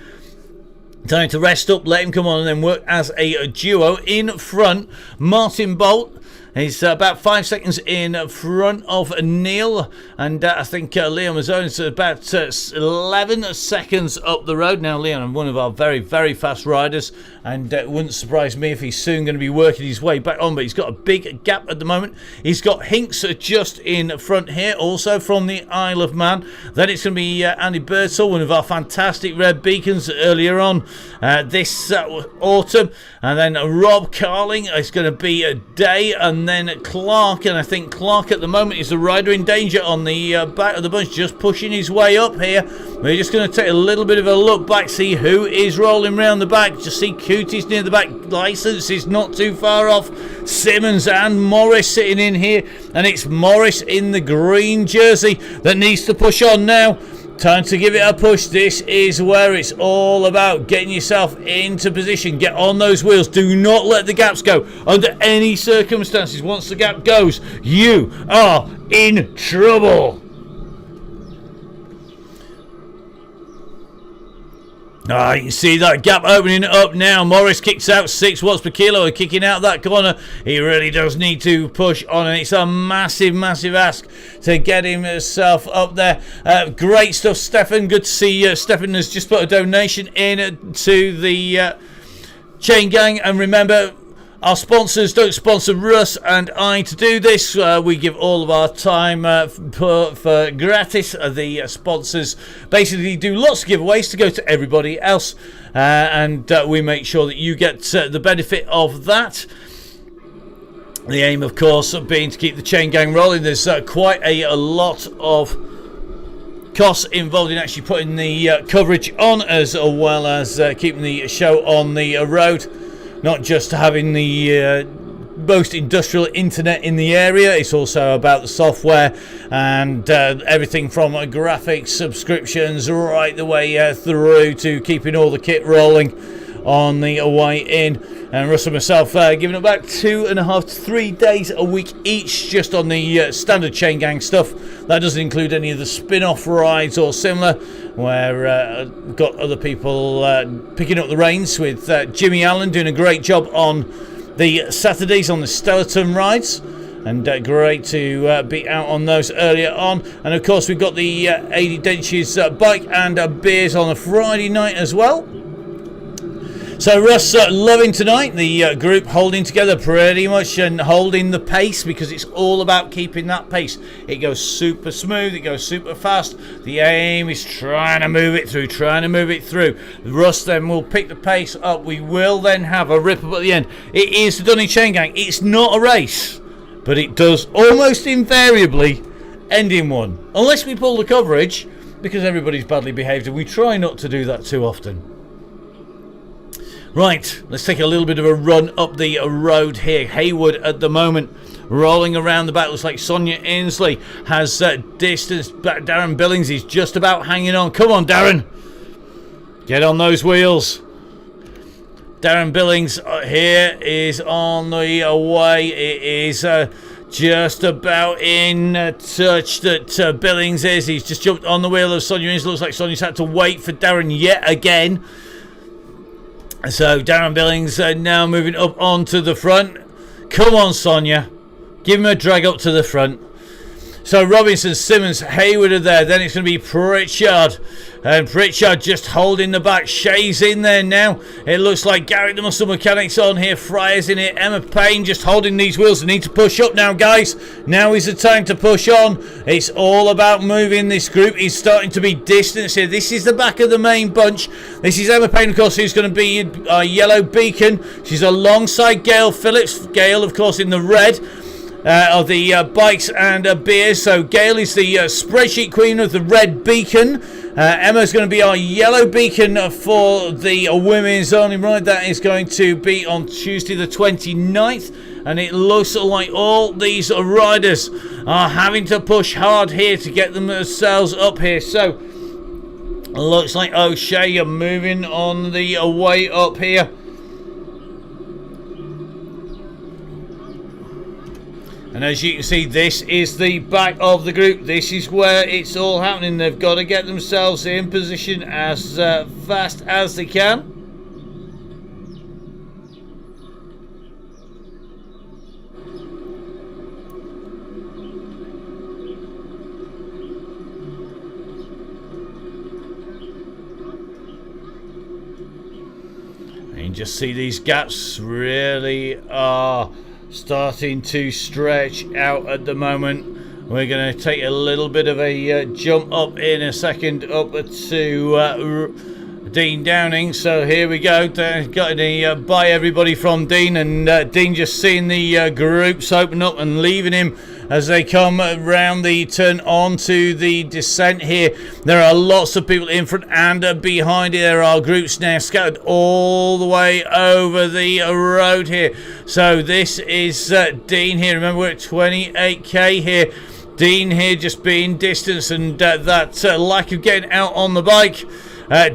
Time to rest up, let him come on and then work as a duo. In front, Martin Bolt. He's about 5 seconds in front of Neil, and I think Leon Mazzone is about 11 seconds up the road. Now Leon, one of our very, very fast riders, and it wouldn't surprise me if he's soon going to be working his way back on, but he's got a big gap at the moment. He's got Hinks just in front here, also from the Isle of Man. Then it's going to be Andy Birdsall, one of our fantastic red beacons earlier on this autumn, and then Rob Carling is going to be a Day, and then Clark, and I think Clark at the moment is the rider in danger on the back of the bunch, just pushing his way up here. We're just going to take a little bit of a look back, see who is rolling round the back. Just see Cooties near the back. License is not too far off. Simmons and Morris sitting in here, and it's Morris in the green jersey that needs to push on now. Time to give it a push. This is where it's all about, getting yourself into position. Get on those wheels. Do not let the gaps go under any circumstances. Once the gap goes, you are in trouble. You can see that gap opening up now. Morris kicks out 6 watts per kilo, kicking out that corner. He really does need to push on, and it's a massive, massive ask to get himself up there. Great stuff, Stefan. Good to see Stefan has just put a donation in to the Chain Gang. And remember, our sponsors don't sponsor Russ and I to do this. We give all of our time for gratis. The sponsors basically do lots of giveaways to go to everybody else, and we make sure that you get the benefit of that. The aim, of course, being to keep the Chain Gang rolling. There's quite a lot of costs involved in actually putting the coverage on, as well as keeping the show on the road. Not just having the most industrial internet in the area, it's also about the software and everything from graphics, subscriptions, right the way through to keeping all the kit rolling on the way in. And Russ and myself giving about 2.5 to 3 days a week each just on the standard Chain Gang stuff. That doesn't include any of the spin-off rides or similar, where got other people picking up the reins, with Jimmy Allen doing a great job on the Saturdays on the Stellarton rides, and great to be out on those earlier on. And of course we've got the 80 Dentures bike and beers on a Friday night as well. So Russ loving tonight, the group holding together pretty much and holding the pace, because it's all about keeping that pace. It goes super smooth, it goes super fast. The aim is trying to move it through. Russ then will pick the pace up. We will then have a rip up at the end. It is the Donny Chain Gang. It's not a race, but it does almost invariably end in one, unless we pull the coverage, because everybody's badly behaved, and we try not to do that too often. Right, let's take a little bit of a run up the road here. Haywood at the moment rolling around the back. Looks like Sonia Inslee has distanced back. Darren Billings is just about hanging on. Come on, Darren. Get on those wheels. Darren Billings here is on the way. It is just about in touch that Billings is. He's just jumped on the wheel of Sonia Inslee. Looks like Sonia's had to wait for Darren yet again. So Darren Billings now moving up onto the front. Come on, Sonia. Give him a drag up to the front. So Robinson, Simmons, Haywood are there. Then it's going to be Pritchard. And Pritchard just holding the back. Shay's in there now. It looks like Garrett the Muscle Mechanic's on here. Fryer's in here. Emma Payne just holding these wheels. They need to push up now, guys. Now is the time to push on. It's all about moving. This group is starting to be distanced here. This is the back of the main bunch. This is Emma Payne, of course, who's going to be our yellow beacon. She's alongside Gail Phillips. Gail, of course, in the red. Of the bikes and beers. So Gail is the spreadsheet queen of the red beacon. Emma's going to be our yellow beacon for the women's only ride. That is going to be on Tuesday the 29th. And it looks like all these riders are having to push hard here to get themselves up here. So looks like O'Shea are moving on the way up here. And as you can see, this is the back of the group. This is where it's all happening. They've got to get themselves in position as fast as they can. And you just see these gaps really are starting to stretch out at the moment. We're going to take a little bit of a jump up in a second up to Dean Downing. So here we go. Got to buy everybody from Dean, and Dean just seeing the groups open up and leaving him as they come around the turn onto the descent here. There are lots of people in front and behind. There are groups now scattered all the way over the road here. So this is Dean here. Remember, we're at 28k here. Dean here just being distanced, and that lack of getting out on the bike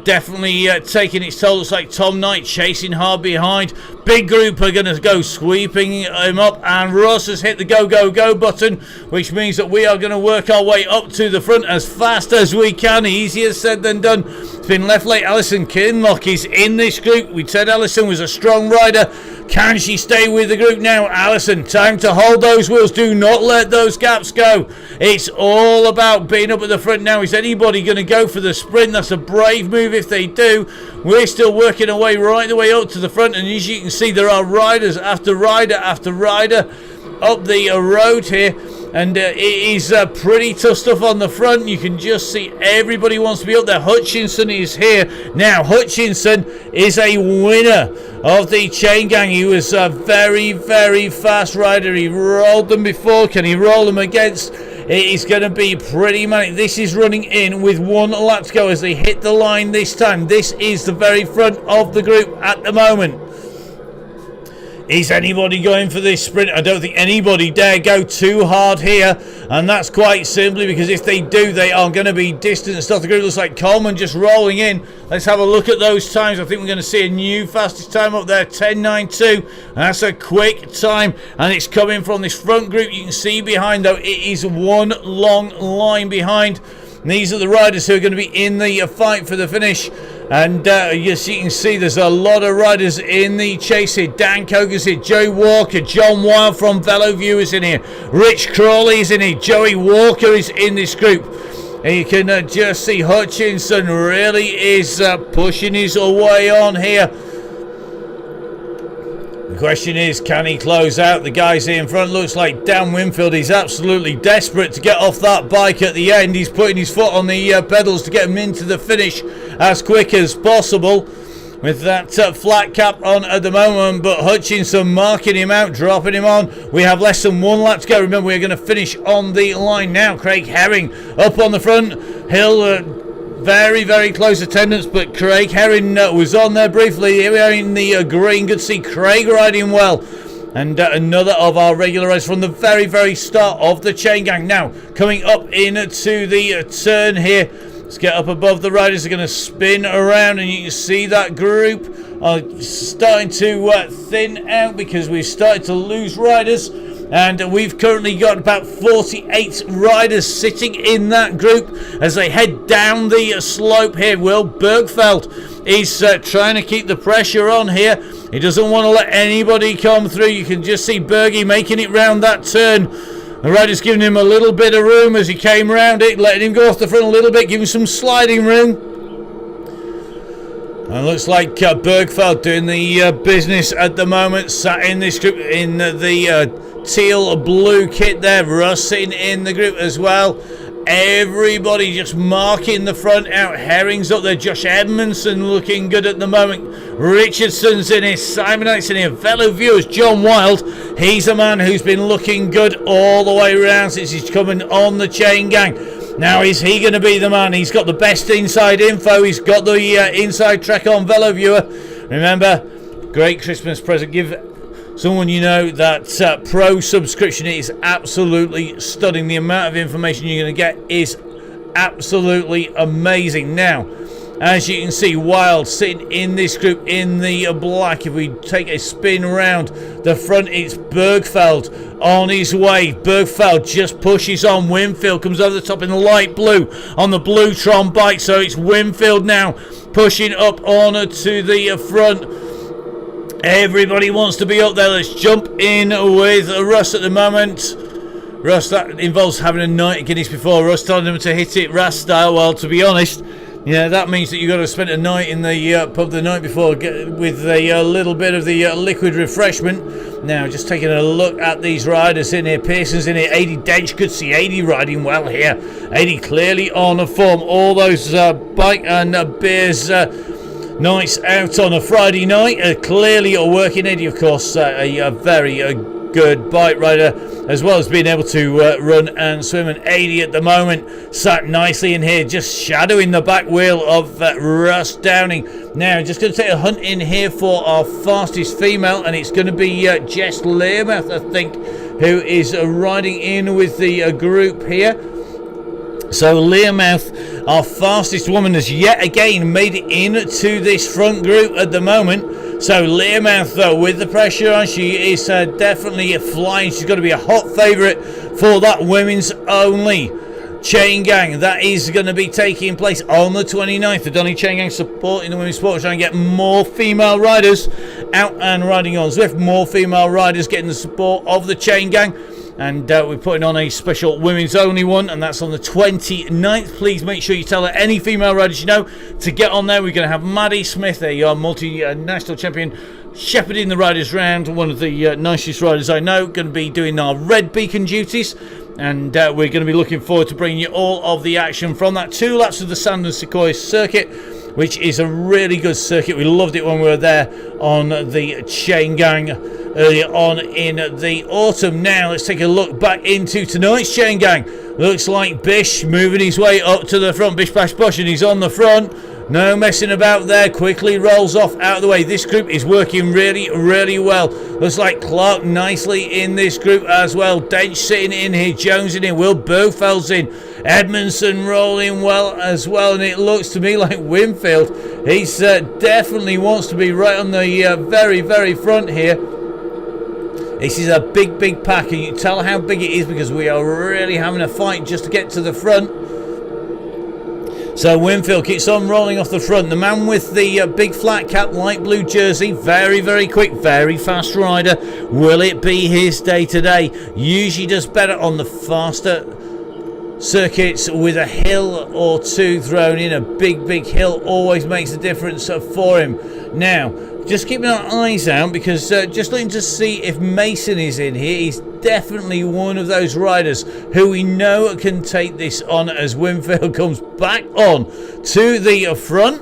definitely taking its toll. Looks like Tom Knight chasing hard behind. Big group are going to go sweeping him up, and Ross has hit the go, go, go button, which means that we are going to work our way up to the front as fast as we can. Easier said than done. It's been left late. Alison Kinlock is in this group. We said Alison was a strong rider. Can she stay with the group now? Alison, time to hold those wheels. Do not let those gaps go. It's all about being up at the front now. Is anybody going to go for the sprint? That's a brave move if they do. We're still working our way right the way up to the front, and as you can see, there are riders after rider after rider up the road here. And it is pretty tough stuff on the front. You can just see everybody wants to be up there. Hutchinson is here. Now, Hutchinson is a winner of the chain gang. He was a very, very fast rider. He rolled them before. Can he roll them against? It is going to be pretty manic. This is running in with 1 lap to go as they hit the line this time. This is the very front of the group at the moment. Is anybody going for this sprint? I don't think anybody dare go too hard here, and that's quite simply because if they do, they are going to be distanced off the group. Looks like Coleman just rolling in. Let's have a look at those times. I think we're going to see a new fastest time up there, 10.92. That's a quick time, and it's coming from this front group. You can see behind, though, it is one long line behind. And these are the riders who are going to be in the fight for the finish. And as you can see, there's a lot of riders in the chase here. Dan Cogan's here, Joey Walker, John Wild from VeloView is in here, Rich Crawley is in here, Joey Walker is in this group. And you can just see Hutchinson really is pushing his way on here. The question is, can he close out the guys here in front? Looks like Dan Winfield is absolutely desperate to get off that bike at the end. He's putting his foot on the pedals to get him into the finish as quick as possible with that flat cap on at the moment. But Hutchinson marking him out, dropping him on. We have less than 1 lap to go. Remember, we're going to finish on the line now. Craig Herring up on the front. He'll very, very close attendance, but Craig Herring was on there briefly. Here we are in the green. Good to see Craig riding well. And another of our regular riders from the very, very start of the chain gang. Now, coming up into the turn here. Let's get up above the riders. Are going to spin around, and you can see that group are starting to thin out because we've started to lose riders. And we've currently got about 48 riders sitting in that group as they head down the slope here. Will Bergfeld is trying to keep the pressure on here. He doesn't want to let anybody come through. You can just see Bergie making it round that turn. The rider's giving him a little bit of room as he came round it, letting him go off the front a little bit, giving some sliding room. And looks like Bergfeld doing the business at the moment, sat in this group in the teal blue kit there. Russ sitting in the group as well. Everybody just marking the front out. Herring's up there. Josh Edmondson looking good at the moment. Richardson's in here. Simon Knight's in here. Fellow viewers, John Wild. He's a man who's been looking good all the way around since he's coming on the chain gang. Now, is he going to be the man? He's got the best inside info. He's got the inside track on Velo Viewer. Remember, great Christmas present. Give someone you know that pro subscription. Is absolutely stunning. The amount of information you're going to get is absolutely amazing. Now, as you can see, Wild sitting in this group in the black. If we take a spin round the front, it's Bergfeld on his way. Bergfeld just pushes on. Winfield comes over the top in the light blue on the Bluetron bike. So it's Winfield now pushing up on to the front. Everybody wants to be up there. Let's jump in with Russ at the moment. Russ, that involves having a night at Guinness before. Russ telling them to hit it Ras style. Well, to be honest, yeah, that means that you've got to spend a night in the pub the night before with a little bit of the liquid refreshment. Now, just taking a look at these riders in here. Pearson's in here. 80 Dench. Could see 80 riding well here. 80 clearly on a form. All those bike and beers nights out on a Friday night clearly are working. 80, of course, a very good bike rider, as well as being able to run and swim. And 80 at the moment sat nicely in here, just shadowing the back wheel of Russ Downing. Now, just going to take a hunt in here for our fastest female, and it's going to be Jess Learmouth, I think, who is riding in with the group here. So Learmouth, our fastest woman, has yet again made it into this front group at the moment. So Learmouth, though, with the pressure on, she is definitely flying. She's going to be a hot favourite for that women's only chain gang. That is going to be taking place on the 29th. The Donny Chain Gang supporting the women's sport, trying to get more female riders out and riding on Zwift. More female riders getting the support of the chain gang. And we're putting on a special women's only one, and that's on the 29th. Please make sure you tell any female riders you know to get on there. We're going to have Maddie Smith, a multi-national champion, shepherding the riders round. One of the nicest riders I know, going to be doing our red beacon duties. And we're going to be looking forward to bringing you all of the action from that 2 laps of the Sand and Sequoia circuit, which is a really good circuit. We loved it when we were there on the chain gang earlier on in the autumn. Now let's take a look back into tonight's chain gang. Looks like Bish moving his way up to the front. Bish Bash Bush, and he's on the front. No messing about there. Quickly rolls off out of the way. This group is working really, really well. Looks like Clark nicely in this group as well. Dench sitting in here. Jones in here. Will Bergfeld's in. Edmondson rolling well as well. And it looks to me like Winfield, he's definitely wants to be right on the very, very front here. This is a big, big pack, and you can tell how big it is because we are really having a fight just to get to the front. So Winfield keeps on rolling off the front. The man with the big flat cap, light blue jersey, very, very quick, very fast rider. Will it be his day today? Usually does better on the faster circuits with a hill or two thrown in. A big, big hill always makes a difference for him. Now, just keeping our eyes out because just looking to see if Mason is in here. He's definitely one of those riders who we know can take this on as Winfield comes back on to the front.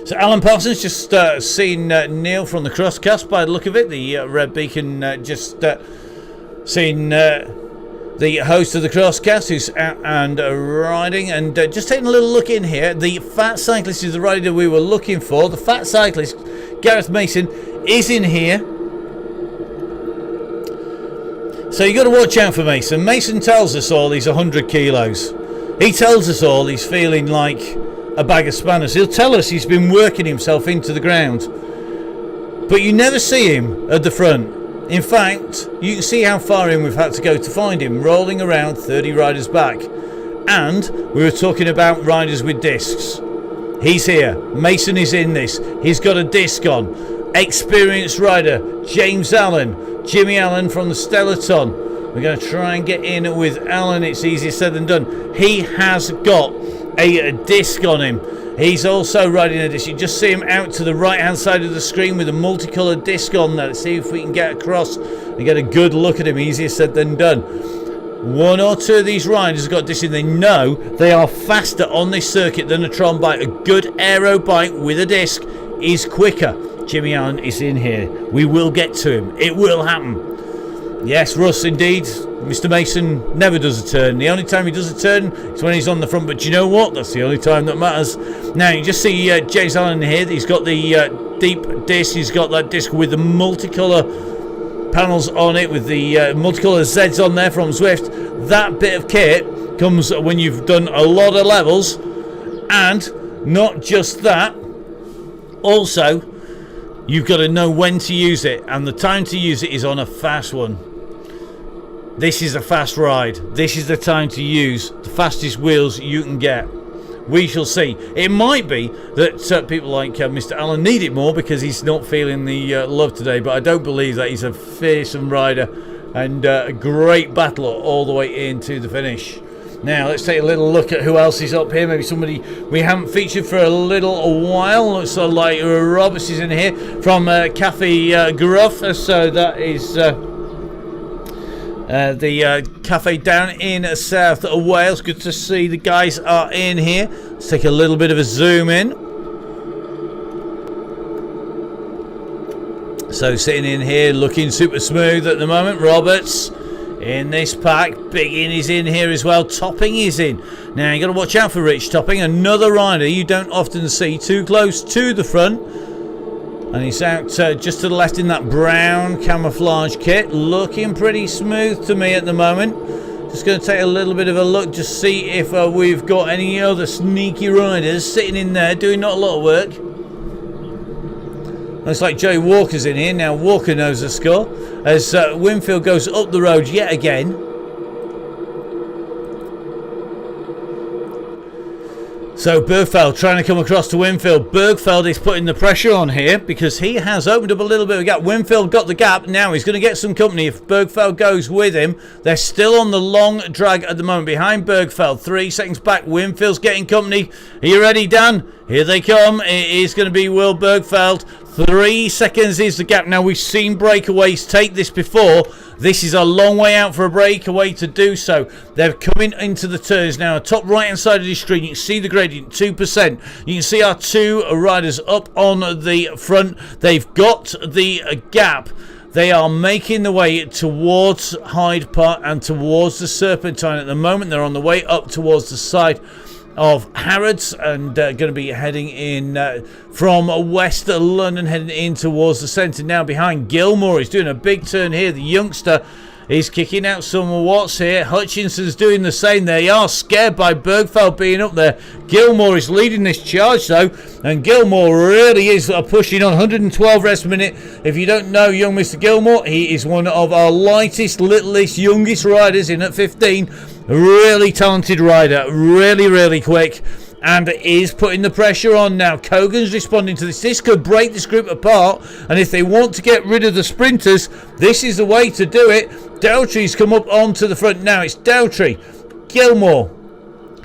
So Alan Parsons just seen Neil from the crosscast by the look of it. The red beacon just seen the host of the Crosscast, who's out and riding. And just taking a little look in here, the Fat Cyclist is the rider we were looking for. The Fat Cyclist, Gareth Mason, is in here. So you got to watch out for Mason. Mason tells us all he's 100 kilos. He tells us all he's feeling like a bag of spanners. He'll tell us he's been working himself into the ground. But you never see him at the front. In fact, you can see how far in we've had to go to find him, rolling around 30 riders back. And we were talking about riders with discs. He's here. Mason is in this. He's got a disc on. Experienced rider, James Allen, Jimmy Allen from the Stellaton. We're going to try and get in with Allen. It's easier said than done. He has got a disc on him. He's also riding a disc. You just see him out to the right hand side of the screen with a multicoloured disc on there. Let's see if we can get across and get a good look at him. Easier said than done. One or two of these riders have got discs in. They know they are faster on this circuit than a Tron bike. A good aero bike with a disc is quicker. Jimmy Allen is in here. We will get to him. It will happen. Yes, Russ, indeed. Mr. Mason never does a turn. The only time he does a turn is when he's on the front. But you know what? That's the only time that matters. Now, you just see James Allen here. He's got the deep disc. He's got that disc with the multicolour panels on it, with the multicolour Zs on there from Zwift. That bit of kit comes when you've done a lot of levels. And not just that, also, you've got to know when to use it. And the time to use it is on a fast one. This is a fast ride. This is the time to use the fastest wheels you can get. We shall see. It might be that people like Mr. Allen need it more because he's not feeling the love today, but I don't believe that. He's a fearsome rider and a great battler all the way into the finish. Now let's take a little look at who else is up here. Maybe somebody we haven't featured for a little while. Looks like Roberts is in here from Cafe Gruff. So that is the cafe down in South Wales. Good to see the guys are in here. Let's take a little bit of a zoom in. So sitting in here looking super smooth at the moment. Roberts in this pack. Biggin is in here as well. Topping is in. Now you got to watch out for Rich Topping. Another rider you don't often see too close to the front. And he's out just to the left in that brown camouflage kit. Looking pretty smooth to me at the moment. Just going to take a little bit of a look. Just see if we've got any other sneaky riders sitting in there doing not a lot of work. Looks like Joey Walker's in here. Now Walker knows the score. As Winfield goes up the road yet again. So Bergfeld trying to come across to Winfield. Bergfeld is putting the pressure on here because he has opened up a little bit of a gap. Winfield got the gap. Now he's going to get some company if Bergfeld goes with him. They're still on the long drag at the moment behind Bergfeld. 3 seconds back. Winfield's getting company. Are you ready, Dan? Here they come. It is going to be Will Bergfeld. 3 seconds is the gap. Now we've seen breakaways take this before. This is a long way out for a breakaway to do so. They're coming into the turns now. Top right hand side of the screen, you can see the gradient, 2%. You can see our two riders up on the front. They've got the gap. They are making the way towards Hyde Park and towards the Serpentine. At the moment, they're on the way up towards the side of Harrods and going to be heading in from West London, heading in towards the centre. Now behind Gilmore, he's doing a big turn here. The youngster is kicking out some watts here. Hutchinson's doing the same. They are scared by Bergfeld being up there. Gilmore is leading this charge though, and Gilmore really is pushing on. 112 rests per minute. If you don't know young Mr. Gilmore, he is one of our lightest, littlest, youngest riders in at 15. Really talented rider, really quick, and is putting the pressure on now. Kogan's responding to this. This could break this group apart, and if they want to get rid of the sprinters, this is the way to do it. Dowtree's come up onto the front now. It's Dowtree, Gilmore,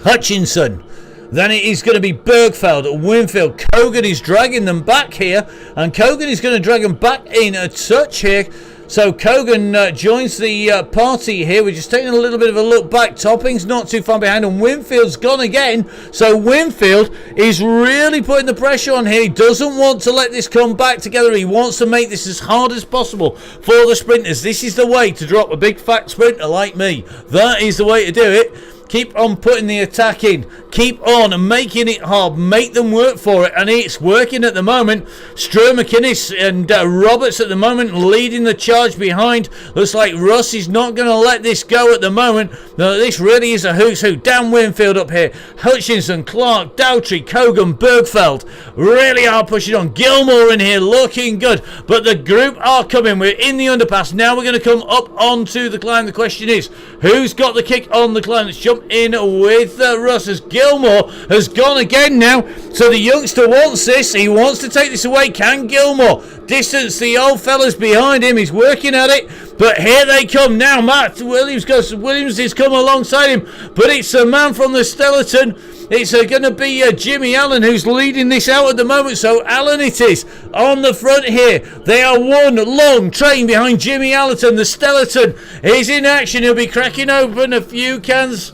Hutchinson. Then it is going to be Bergfeld, Winfield. Kogan is dragging them back here, and Kogan is going to drag them back in a touch here. So Kogan joins the party here. We're just taking a little bit of a look back. Topping's not too far behind, and Winfield's gone again. So Winfield is really putting the pressure on here. He doesn't want to let this come back together. He wants to make this as hard as possible for the sprinters. This is the way to drop a big fat sprinter like me. That is the way to do it. Keep on putting the attack in. Keep on making it hard. Make them work for it. And it's working at the moment. Struer, McInnes and Roberts at the moment leading the charge behind. Looks like Russ is not going to let this go at the moment. No, this really is a who's who. Dan Winfield up here. Hutchinson, Clark, Dowtrey, Kogan, Bergfeld really are pushing on. Gilmore in here looking good. But the group are coming. We're in the underpass. Now we're going to come up onto the climb. The question is, who's got the kick on the climb? Let's jump in with Russ as Gilmore has gone again now. So the youngster wants this. He wants to take this away. Can Gilmore distance the old fellas behind him? He's working at it. But here they come now. Matt Williams has come alongside him. But it's a man from the Stellarton. It's going to be Jimmy Allen who's leading this out at the moment. So Allen it is on the front here. They are one long train behind Jimmy Allerton. The Stellarton is in action. He'll be cracking open a few cans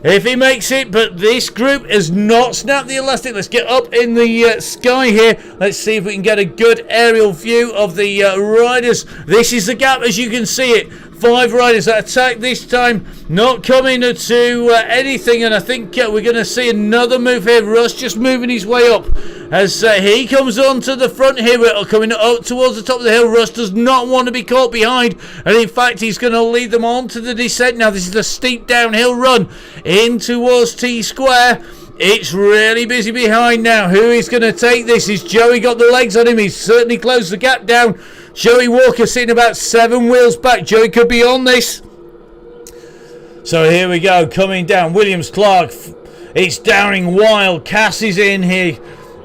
if he makes it, but this group has not snapped the elastic. Let's get up in the sky here. Let's see if we can get a good aerial view of the riders. This is the gap as you can see it. 5 riders that attack this time, not coming to anything, and I think we're going to see another move here. Russ just moving his way up as he comes onto the front here. We're coming up towards the top of the hill. Russ does not want to be caught behind, and in fact he's going to lead them on to the descent. Now this is a steep downhill run in towards T Square. It's really busy behind now. Who is going to take this? Is Joey got the legs on him? He's certainly closed the gap down. Joey Walker sitting about 7 wheels back. Joey could be on this. So here we go, coming down. Williams, Clark. It's Downing, Wild. Cass is in here.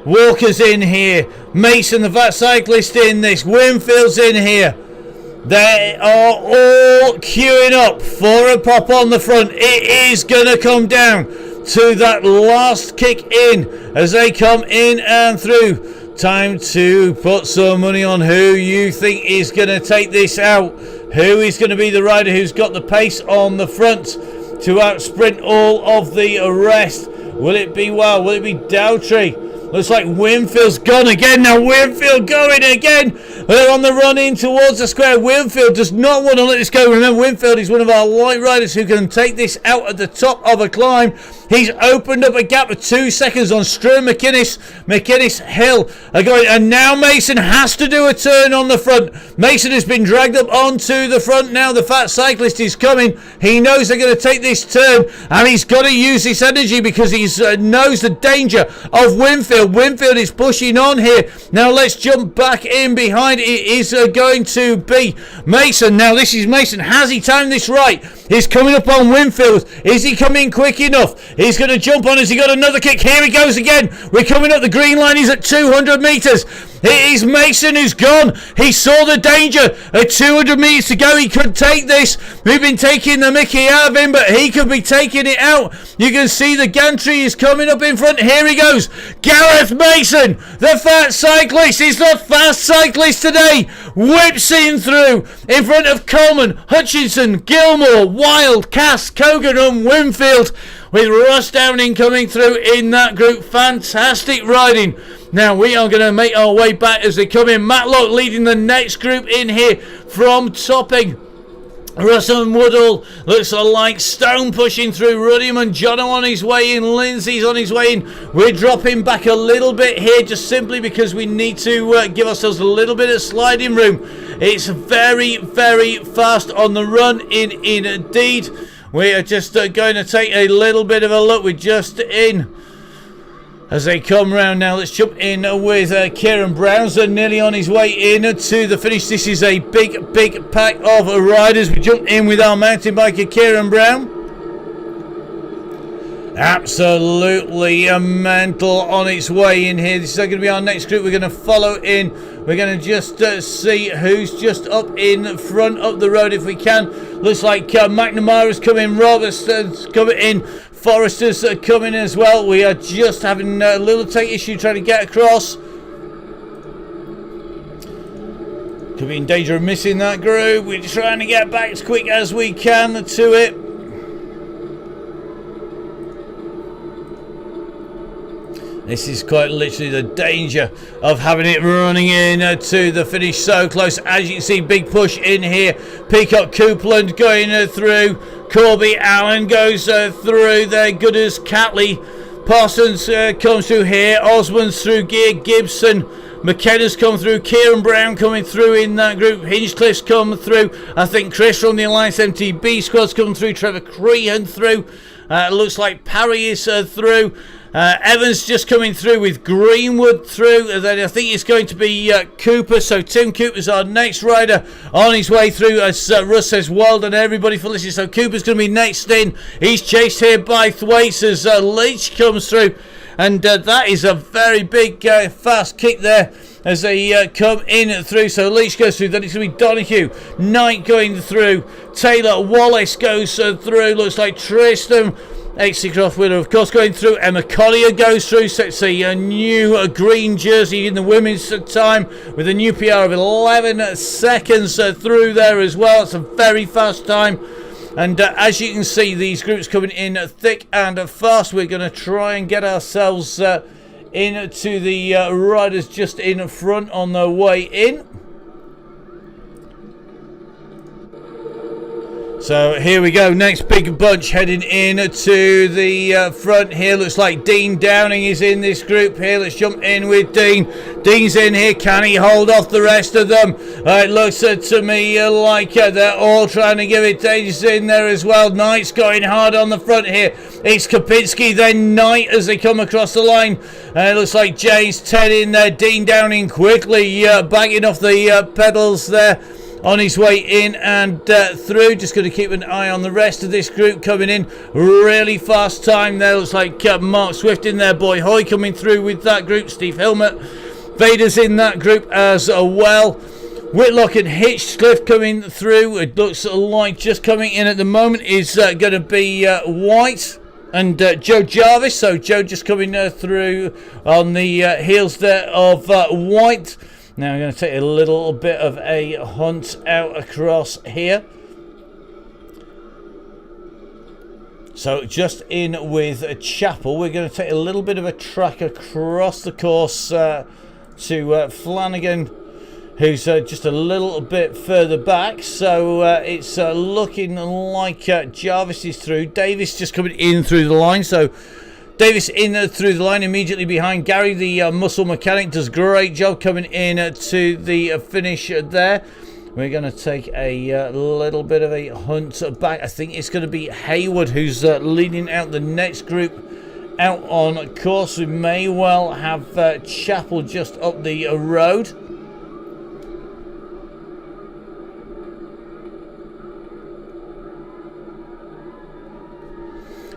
Walker's in here. Mason, the fat cyclist, in this. Winfield's in here. They are all queuing up for a pop on the front. It is going to come down to that last kick in as they come in and through. Time to put some money on who you think is going to take this out. Who is going to be the rider who's got the pace on the front to out-sprint all of the rest? Will it be Will it be Dowtrey? Looks like Winfield's gone again. Now Winfield going again. They're on the run in towards the square. Winfield does not want to let this go. Remember, Winfield is one of our light riders who can take this out at the top of a climb. He's opened up a gap of 2 seconds on Struer, McInnes, Hill are going, and now Mason has to do a turn on the front. Mason has been dragged up onto the front. Now the fat cyclist is coming. He knows they're going to take this turn, and he's got to use this energy because he knows the danger of Winfield. Winfield is pushing on here. Now let's jump back in behind. It is going to be Mason. Now this is Mason. Has he timed this right? He's coming up on Winfield. Is he coming quick enough? He's going to jump on. Has he got another kick? Here he goes again. We're coming up the green line. He's at 200 metres. It is Mason who's gone. He saw the danger. At 200 metres to go, he could take this. We've been taking the mickey out of him, but he could be taking it out. You can see the gantry is coming up in front. Here he goes. Gareth Mason, the fat cyclist, is the fast cyclist today. Whips in through in front of Coleman, Hutchinson, Gilmore, Wild, Cass, Kogan and Winfield, with Russ Downing coming through in that group. Fantastic riding. Now we are going to make our way back as they come in. Matlock leading the next group in here from Topping. Russell and Woodall looks like Stone pushing through. Ruddiam and Jono on his way in. Lindsay's on his way in. We're dropping back a little bit here just simply because we need to give ourselves a little bit of sliding room. It's very, very fast on the run indeed. We are just going to take a little bit of a look. We're just in as they come round now. Let's jump in with Kieran Brownson nearly on his way in to the finish. This is a big pack of riders. We jump in with our mountain biker Kieran Brown. Absolutely mental on its way in here. This is going to be our next group. We're going to follow in. We're going to just see who's just up in front of the road if we can. Looks like McNamara's coming, Robertson's coming in, Forrester's coming as well. We are just having a little tech issue trying to get across. Could be in danger of missing that group. We're just trying to get back as quick as we can to it. This is quite literally the danger of having it running in to the finish so close. As you can see, big push in here. Peacock Coupland going through. Corby Allen goes through there. Good as Catley. Parsons comes through here. Osmond's through gear. Gibson. McKenna's come through. Kieran Brown coming through in that group. Hinchcliffe's come through. I think Chris from the Alliance MTB squad's come through. Trevor Crehan through. Looks like Parry is through. Evans just coming through with Greenwood through. Then I think it's going to be Cooper. So Tim Cooper's our next rider on his way through. As Russ says, well done everybody for listening. So Cooper's going to be next in. He's chased here by Thwaites as Leach comes through. And that is a very big fast kick there as they come in through. So Leach goes through. Then it's going to be Donahue. Knight going through. Taylor Wallace goes through. Looks like Tristan. Exicroft winner, of course, going through. Emma Collier goes through, sets a new green jersey in the women's time with a new PR of 11 seconds through there as well. It's a very fast time. And as you can see, these groups coming in thick and fast. We're going to try and get ourselves into the riders just in front on their way in. So here we go, next big bunch heading in to the front here. Looks like Dean Downing is in this group here. Let's jump in with Dean. Dean's in here. Can he hold off the rest of them? It looks to me like they're all trying to give it. Danger's in there as well. Knight's going hard on the front here. It's Kapinski, then Knight as they come across the line. It looks like James 10 in there. Dean Downing quickly banging off the pedals there. On his way in and through. Just going to keep an eye on the rest of this group coming in. Really fast time there. Looks like Mark Swift in there. Boy Hoy coming through with that group. Steve Hilmert. Vader's in that group as well. Whitlock and Hitchcliffe coming through. It looks like just coming in at the moment is going to be White and Joe Jarvis. So Joe just coming through on the heels there of White. Now I'm going to take a little bit of a hunt out across here. So just in with Chapel, we're going to take a little bit of a track across the course to Flanagan, who's just a little bit further back. So it's looking like Jarvis is through. Davis just coming in through the line. So Davis in through the line immediately behind. Gary, the muscle mechanic, does a great job coming in to the finish there. We're going to take a little bit of a hunt back. I think it's going to be Hayward who's leading out the next group out on course. We may well have Chapel just up the road.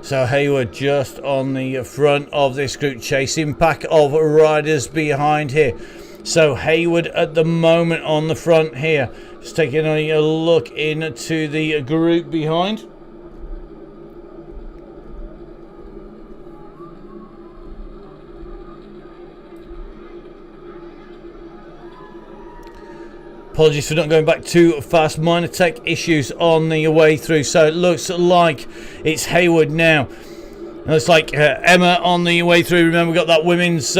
So Hayward just on the front of this group, chasing pack of riders behind here. So Hayward at the moment on the front here. Just taking a look into the group behind. Apologies for not going back too fast. Minor tech issues on the way through. So it looks like it's Hayward now. It looks like Emma on the way through. Remember, we've got that women's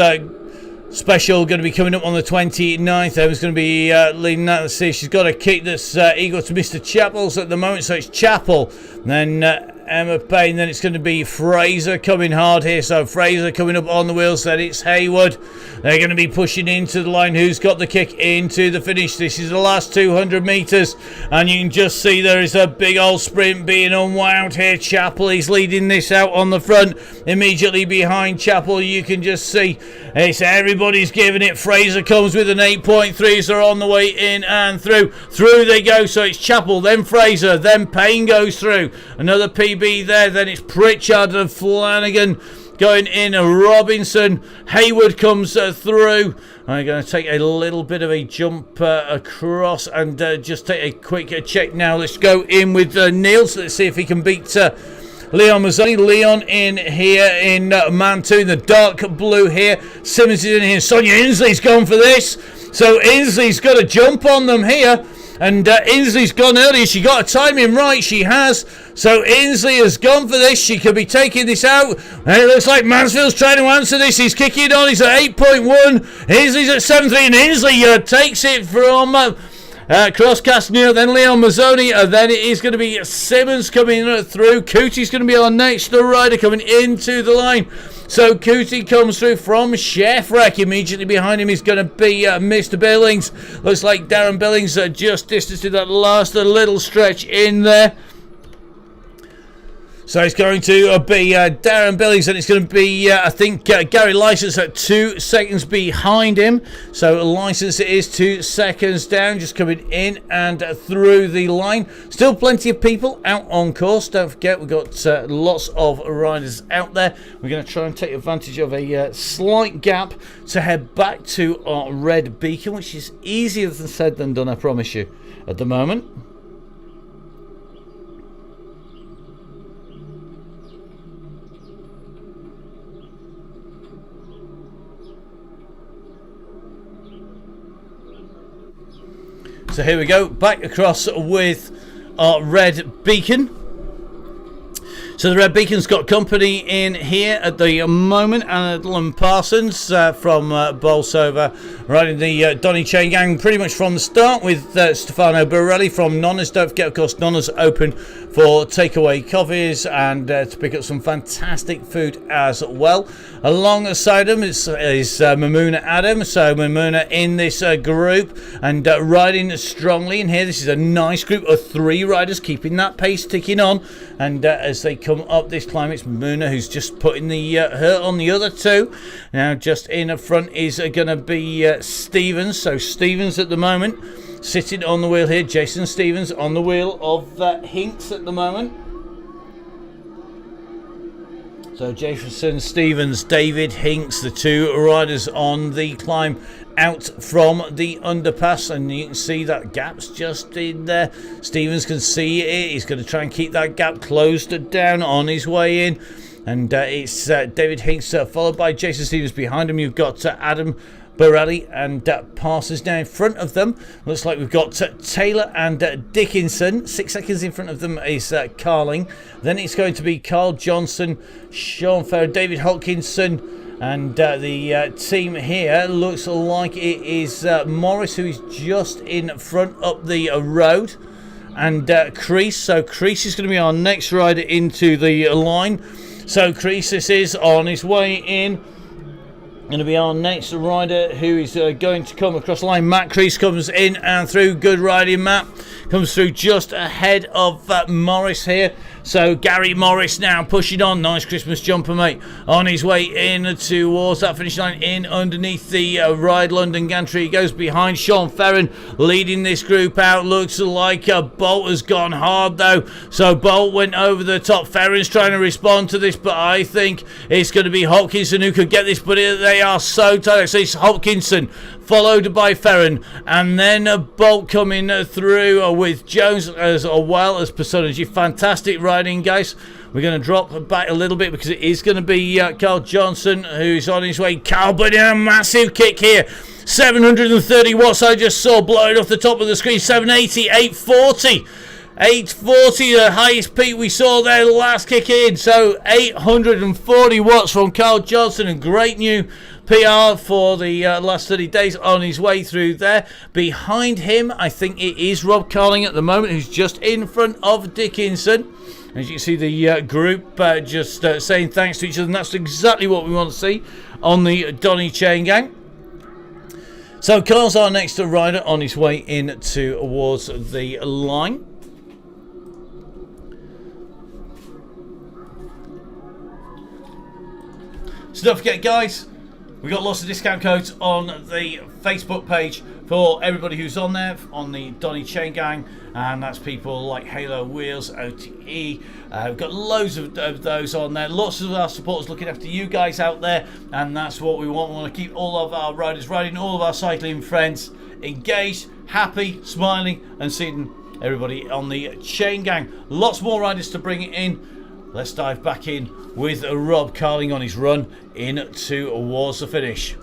special going to be coming up on the 29th. Emma's going to be leading that. Let's see, she's got a kick that's equal to Mr. Chappell's at the moment. So it's Chapel. Then Emma Payne. Then it's going to be Fraser coming hard here. So Fraser coming up on the wheels. Then it's Hayward. They're going to be pushing into the line. Who's got the kick into the finish? This is the last 200 metres. And you can just see there is a big old sprint being unwound here. Chapel is leading this out on the front. Immediately behind Chapel, you can just see it's everybody's giving it. Fraser comes with an 8.3. So on the way in and through. Through they go. So it's Chapel, then Fraser, then Payne goes through. Another PB there. Then it's Pritchard and Flanagan going in. Robinson, Hayward comes through. I'm going to take a little bit of a jump across and just take a quick check now. Let's go in with Niels. Let's see if he can beat Leon Mazzoni. Leon in here in man 2, the dark blue here. Simmons is in here. Sonia Inslee's gone for this. So Ainsley's got to jump on them here. And Ainsley's gone earlier. She got her timing right. She has. So Ainsley has gone for this. She could be taking this out. And it looks like Mansfield's trying to answer this. He's kicking on. He's at 8.1. Ainsley's at 7.3. And Ainsley takes it from Crosscast Neil. Then Leon Mazzoni. And then it is going to be Simmons coming through. Cootie's going to be our next rider coming into the line. So Cootie comes through from Chefwreck. Immediately behind him is going to be Mr. Billings. Looks like Darren Billings just distanced that last little stretch in there. So it's going to be Darren Billings, and it's going to be, I think, Gary Licence at 2 seconds behind him. So Licence is 2 seconds down, just coming in and through the line. Still plenty of people out on course. Don't forget, we've got lots of riders out there. We're going to try and take advantage of a slight gap to head back to our red beacon, which is easier said than done, I promise you, at the moment. So here we go, back across with our red beacon. So the red beacon's got company in here at the moment. Alan Parsons from Bolsover riding the Donny Chain Gang pretty much from the start with Stefano Borelli from Nonna's. Don't forget, of course, Nonna's open for takeaway coffees and to pick up some fantastic food as well. Alongside him is Mamuna Adam. So Mamuna in this group and riding strongly in here. This is a nice group of 3 riders keeping that pace ticking on. And as they come up this climb, it's Mamuna who's just putting the hurt on the other 2. Now just in front is going to be Stevens. So Stevens at the moment sitting on the wheel here. Jason Stevens on the wheel of Hinks at the moment. So Jason Stevens, David Hinks, the 2 riders on the climb out from the underpass, and you can see that gap's just in there. Stevens can see it. He's going to try and keep that gap closed down on his way in, and it's David Hinks followed by Jason Stevens. Behind him you've got Adam Borelli and Parsons now in front of them. Looks like we've got Taylor and Dickinson. 6 seconds in front of them is Carling. Then it's going to be Carl Johnson, Sean Farrow, David Hodkinson, and the team here looks like it is Morris, who is just in front up the road, and Crease. So Crease is going to be our next rider into the line. So Crease is on his way in. Going to be our next rider who is going to come across the line. Matt Crease comes in and through. Good riding, Matt. Comes through just ahead of Morris here. So Gary Morris now pushing on. Nice Christmas jumper, mate. On his way in towards that finish line, in underneath the Ride London gantry. He goes behind Sean Ferrin, leading this group out. Looks like Bolt has gone hard though. So Bolt went over the top. Ferrin's trying to respond to this, but I think it's going to be Hopkinson who could get this, but they are so tight. So it's Hopkinson followed by Ferrin, and then Bolt coming through with Jones as well as Personagy. Fantastic riding, guys. We're going to drop back a little bit because it is going to be Carl Johnson who's on his way. Carl putting in a massive kick here. 730 watts I just saw blowing off the top of the screen. 780, 840. 840, the highest peak we saw there, the last kick in. So 840 watts from Carl Johnson, and great new PR for the last 30 days on his way through there. Behind him, I think it is Rob Carling at the moment, who's just in front of Dickinson. As you can see, the group just saying thanks to each other, and that's exactly what we want to see on the Donny Chain Gang. So Carl's our next rider on his way in towards the line. So don't forget, guys, we've got lots of discount codes on the Facebook page for everybody who's on there on the Donny Chain Gang, and that's people like Halo Wheels, OTE. We've got loads of those on there. Lots of our supporters looking after you guys out there, and that's what we want. We want to keep all of our riders riding, all of our cycling friends engaged, happy, smiling, and seeing everybody on the Chain Gang. Lots more riders to bring it in. Let's dive back in with Rob Carling on his run in towards the finish.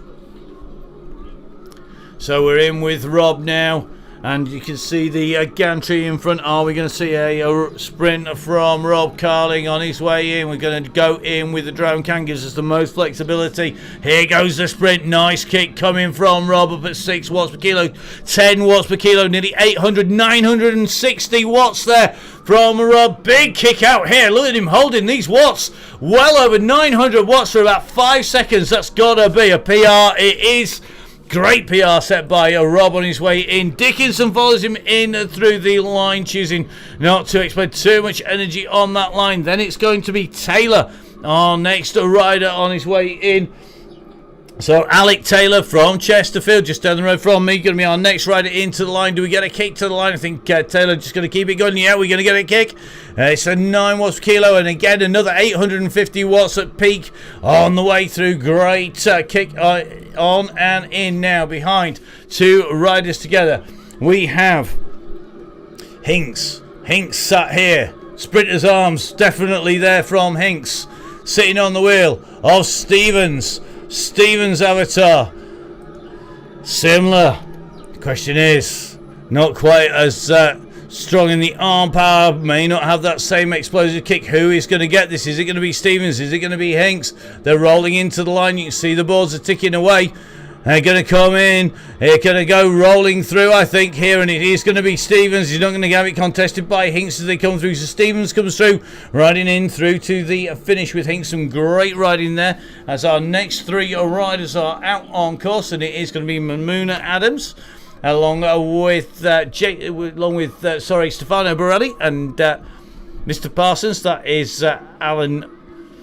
So we're in with Rob now, and you can see the gantry in front. Are we going to see a sprint from Rob Carling on his way in? We're going to go in with the drone can, gives us the most flexibility. Here goes the sprint. Nice kick coming from Rob up at 6 watts per kilo, 10 watts per kilo, nearly 800, 960 watts there from Rob. Big kick out here. Look at him holding these watts. Well over 900 watts for about 5 seconds. That's got to be a PR. It is. Great PR set by Rob on his way in. Dickinson follows him in through the line, choosing not to expend too much energy on that line. Then it's going to be Taylor, our next rider, on his way in. So Alec Taylor from Chesterfield, just down the road from me, going to be our next rider into the line. Do we get a kick to the line? I think Taylor just going to keep it going. Yeah, we're going to get a kick. It's a 9 watts per kilo, and again another 850 watts at peak on the way through. Great kick on and in now behind 2 riders together. We have Hinks. Hinks sat here. Sprinter's arms definitely there from Hinks, sitting on the wheel of Stevens. Stevens' avatar, similar. The question is, not quite as strong in the arm power, may not have that same explosive kick. Who is going to get this? Is it going to be Stevens? Is it going to be Hinks? They're rolling into the line. You can see the boards are ticking away. They're going to come in. They're going to go rolling through, I think, here. And it is going to be Stevens. He's not going to have it contested by Hinks as they come through. So Stevens comes through, riding in through to the finish with Hinks. Some great riding there as our next 3 riders are out on course. And it is going to be Mamuna Adams, along with Stefano Borelli and Mr. Parsons. That is Alan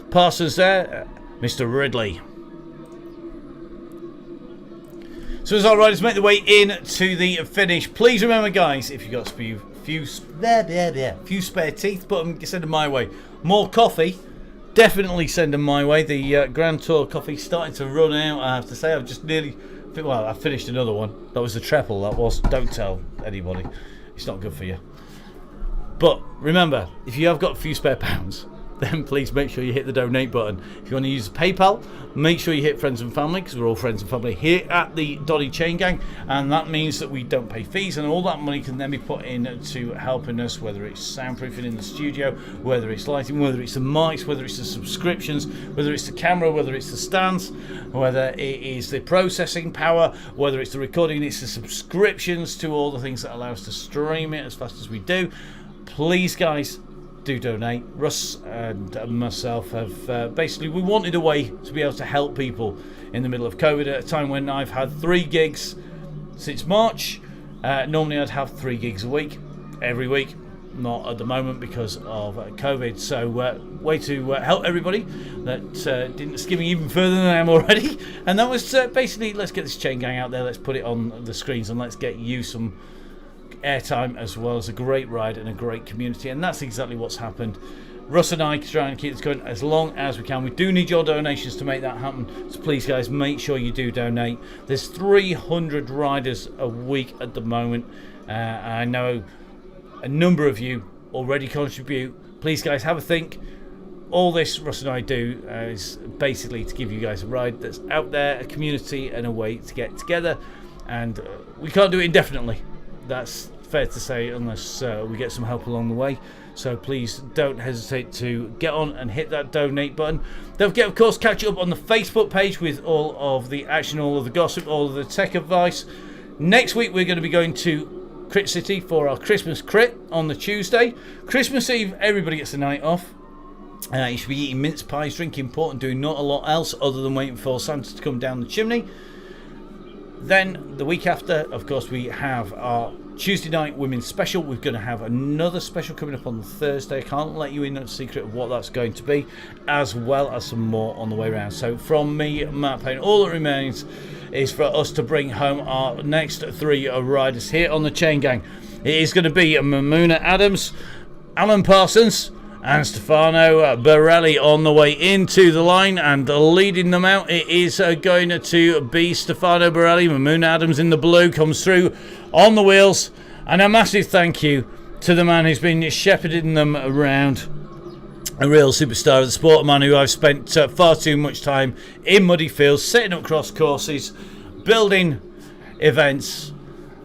Parsons there. Mr. Ridley. So as our riders make their way in to the finish, please remember, guys, if you've got a few spare teeth, send them my way. More coffee, definitely send them my way. The Grand Tour coffee's starting to run out, I have to say. I finished another one. That was the treble, that was. Don't tell anybody. It's not good for you. But remember, if you have got a few spare pounds, then please make sure you hit the donate button. If you want to use PayPal, make sure you hit friends and family, because we're all friends and family here at the Donny Chain Gang, and that means that we don't pay fees, and all that money can then be put in to helping us, whether it's soundproofing in the studio, whether it's lighting, whether it's the mics, whether it's the subscriptions, whether it's the camera, whether it's the stands, whether it is the processing power, whether it's the recording, it's the subscriptions to all the things that allow us to stream it as fast as we do. Please, guys, do donate. Russ and myself have basically, we wanted a way to be able to help people in the middle of COVID at a time when I've had 3 gigs since March. Normally I'd have 3 gigs a week, every week. Not at the moment because of COVID. So way to help everybody that didn't skim me even further than I am already. And that was basically, let's get this chain gang out there, let's put it on the screens, and let's get you some airtime as well as a great ride and a great community. And that's exactly what's happened. Russ and I trying to keep this going as long as we can. We do need your donations to make that happen, so please, guys, make sure you do donate. There's 300 riders a week at the moment. I know a number of you already contribute. Please, guys, have a think. All this Russ and I do is basically to give you guys a ride that's out there, a community, and a way to get together. And we can't do it indefinitely. That's fair to say, unless we get some help along the way. So please don't hesitate to get on and hit that donate button. Don't forget, of course, catch up on the Facebook page with all of the action, all of the gossip, all of the tech advice. Next week we're going to be going to Crit City for our Christmas crit on the Tuesday. Christmas Eve, everybody gets a night off. You should be eating mince pies, drinking port, and doing not a lot else other than waiting for Santa to come down the chimney. Then the week after, of course, we have our Tuesday night women's special. We're going to have another special coming up on Thursday. I can't let you in on the secret of what that's going to be, as well as some more on the way around. So from me, Matt Payne, all that remains is for us to bring home our next 3 riders here on the Chain Gang. It is going to be Mamuna Adams, Alan Parsons, and Stefano Borelli on the way into the line, and leading them out it is going to be Stefano Borelli. Mamuna Adams in the blue comes through on the wheels, and a massive thank you to the man who's been shepherding them around, a real superstar of the sport, a man who I've spent far too much time in muddy fields, setting up cross courses, building events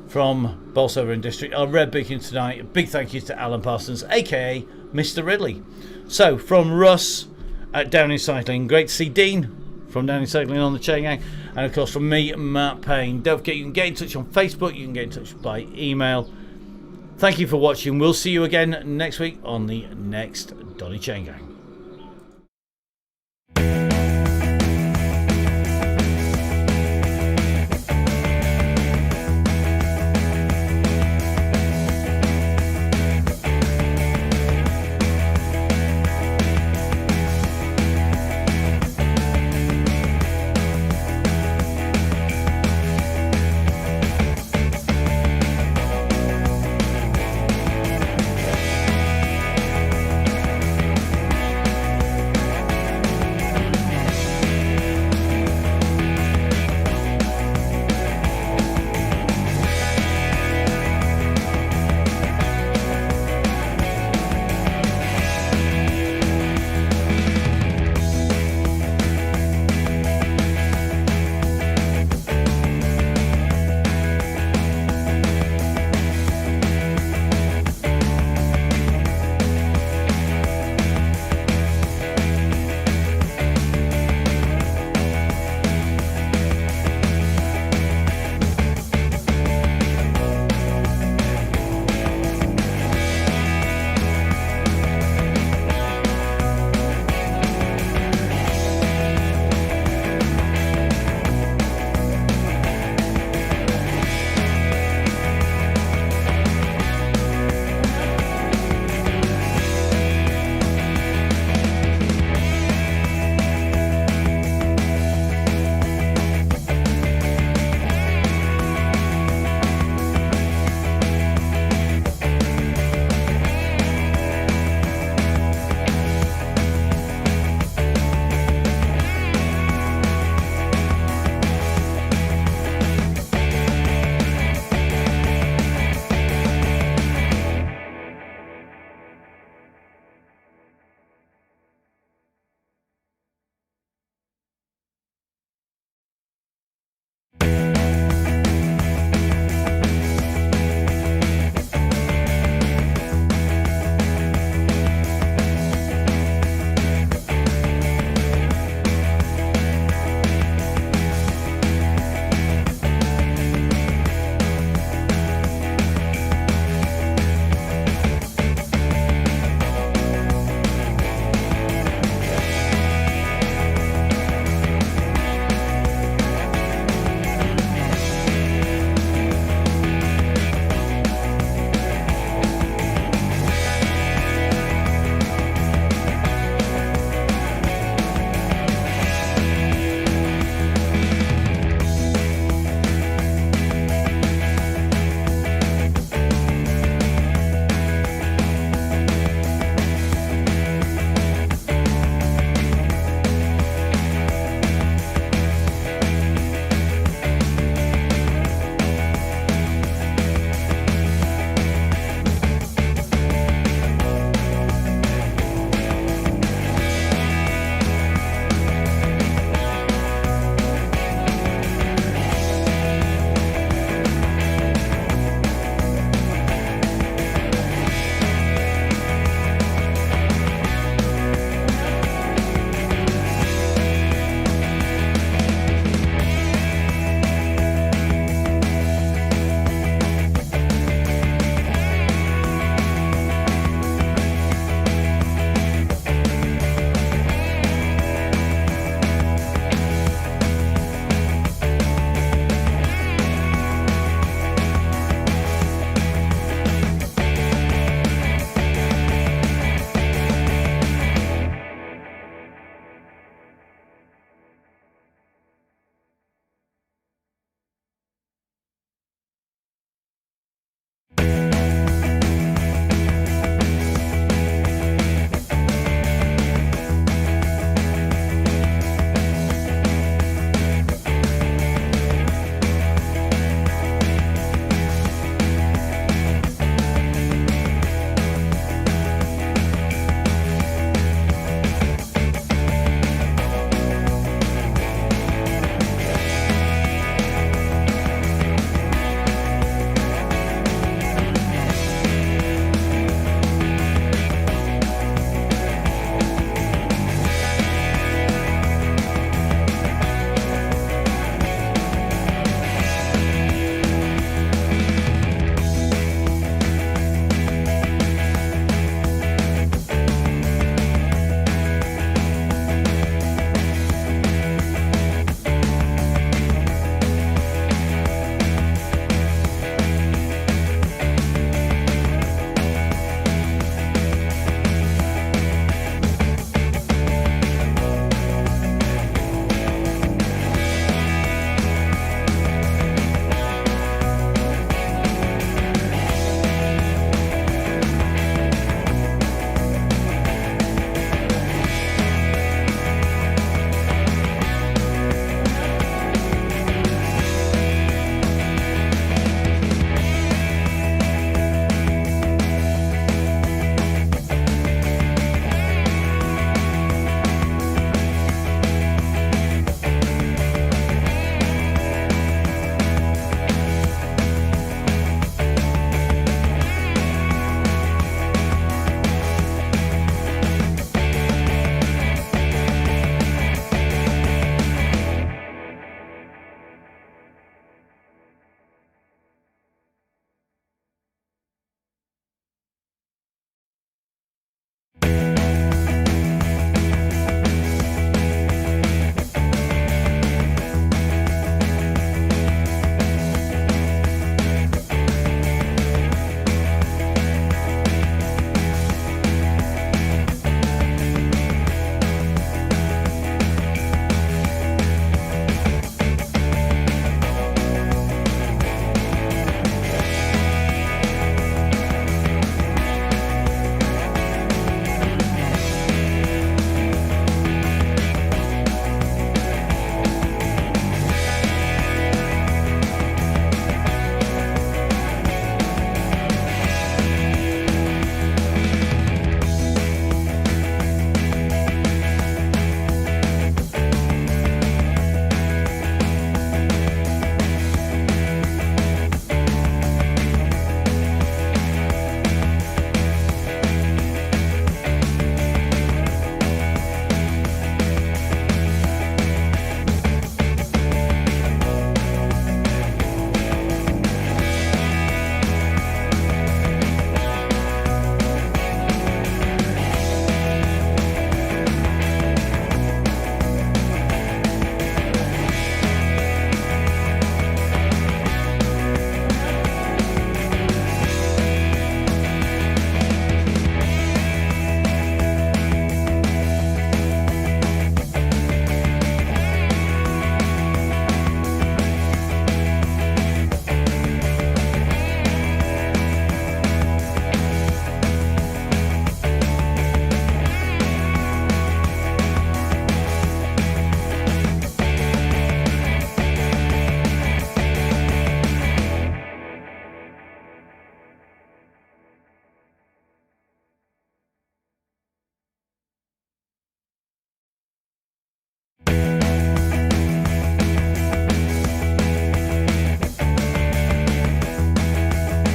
from Bolsover and District are red beacon tonight. A big thank you to Alan Parsons, aka Mr. Ridley. So from Russ at Downing Cycling, great to see Dean from Downing Cycling on the Chain Gang, and of course from me, Matt Payne. Don't forget you can get in touch on Facebook, you can get in touch by email. Thank you for watching. We'll see you again next week on the next Donny Chain Gang.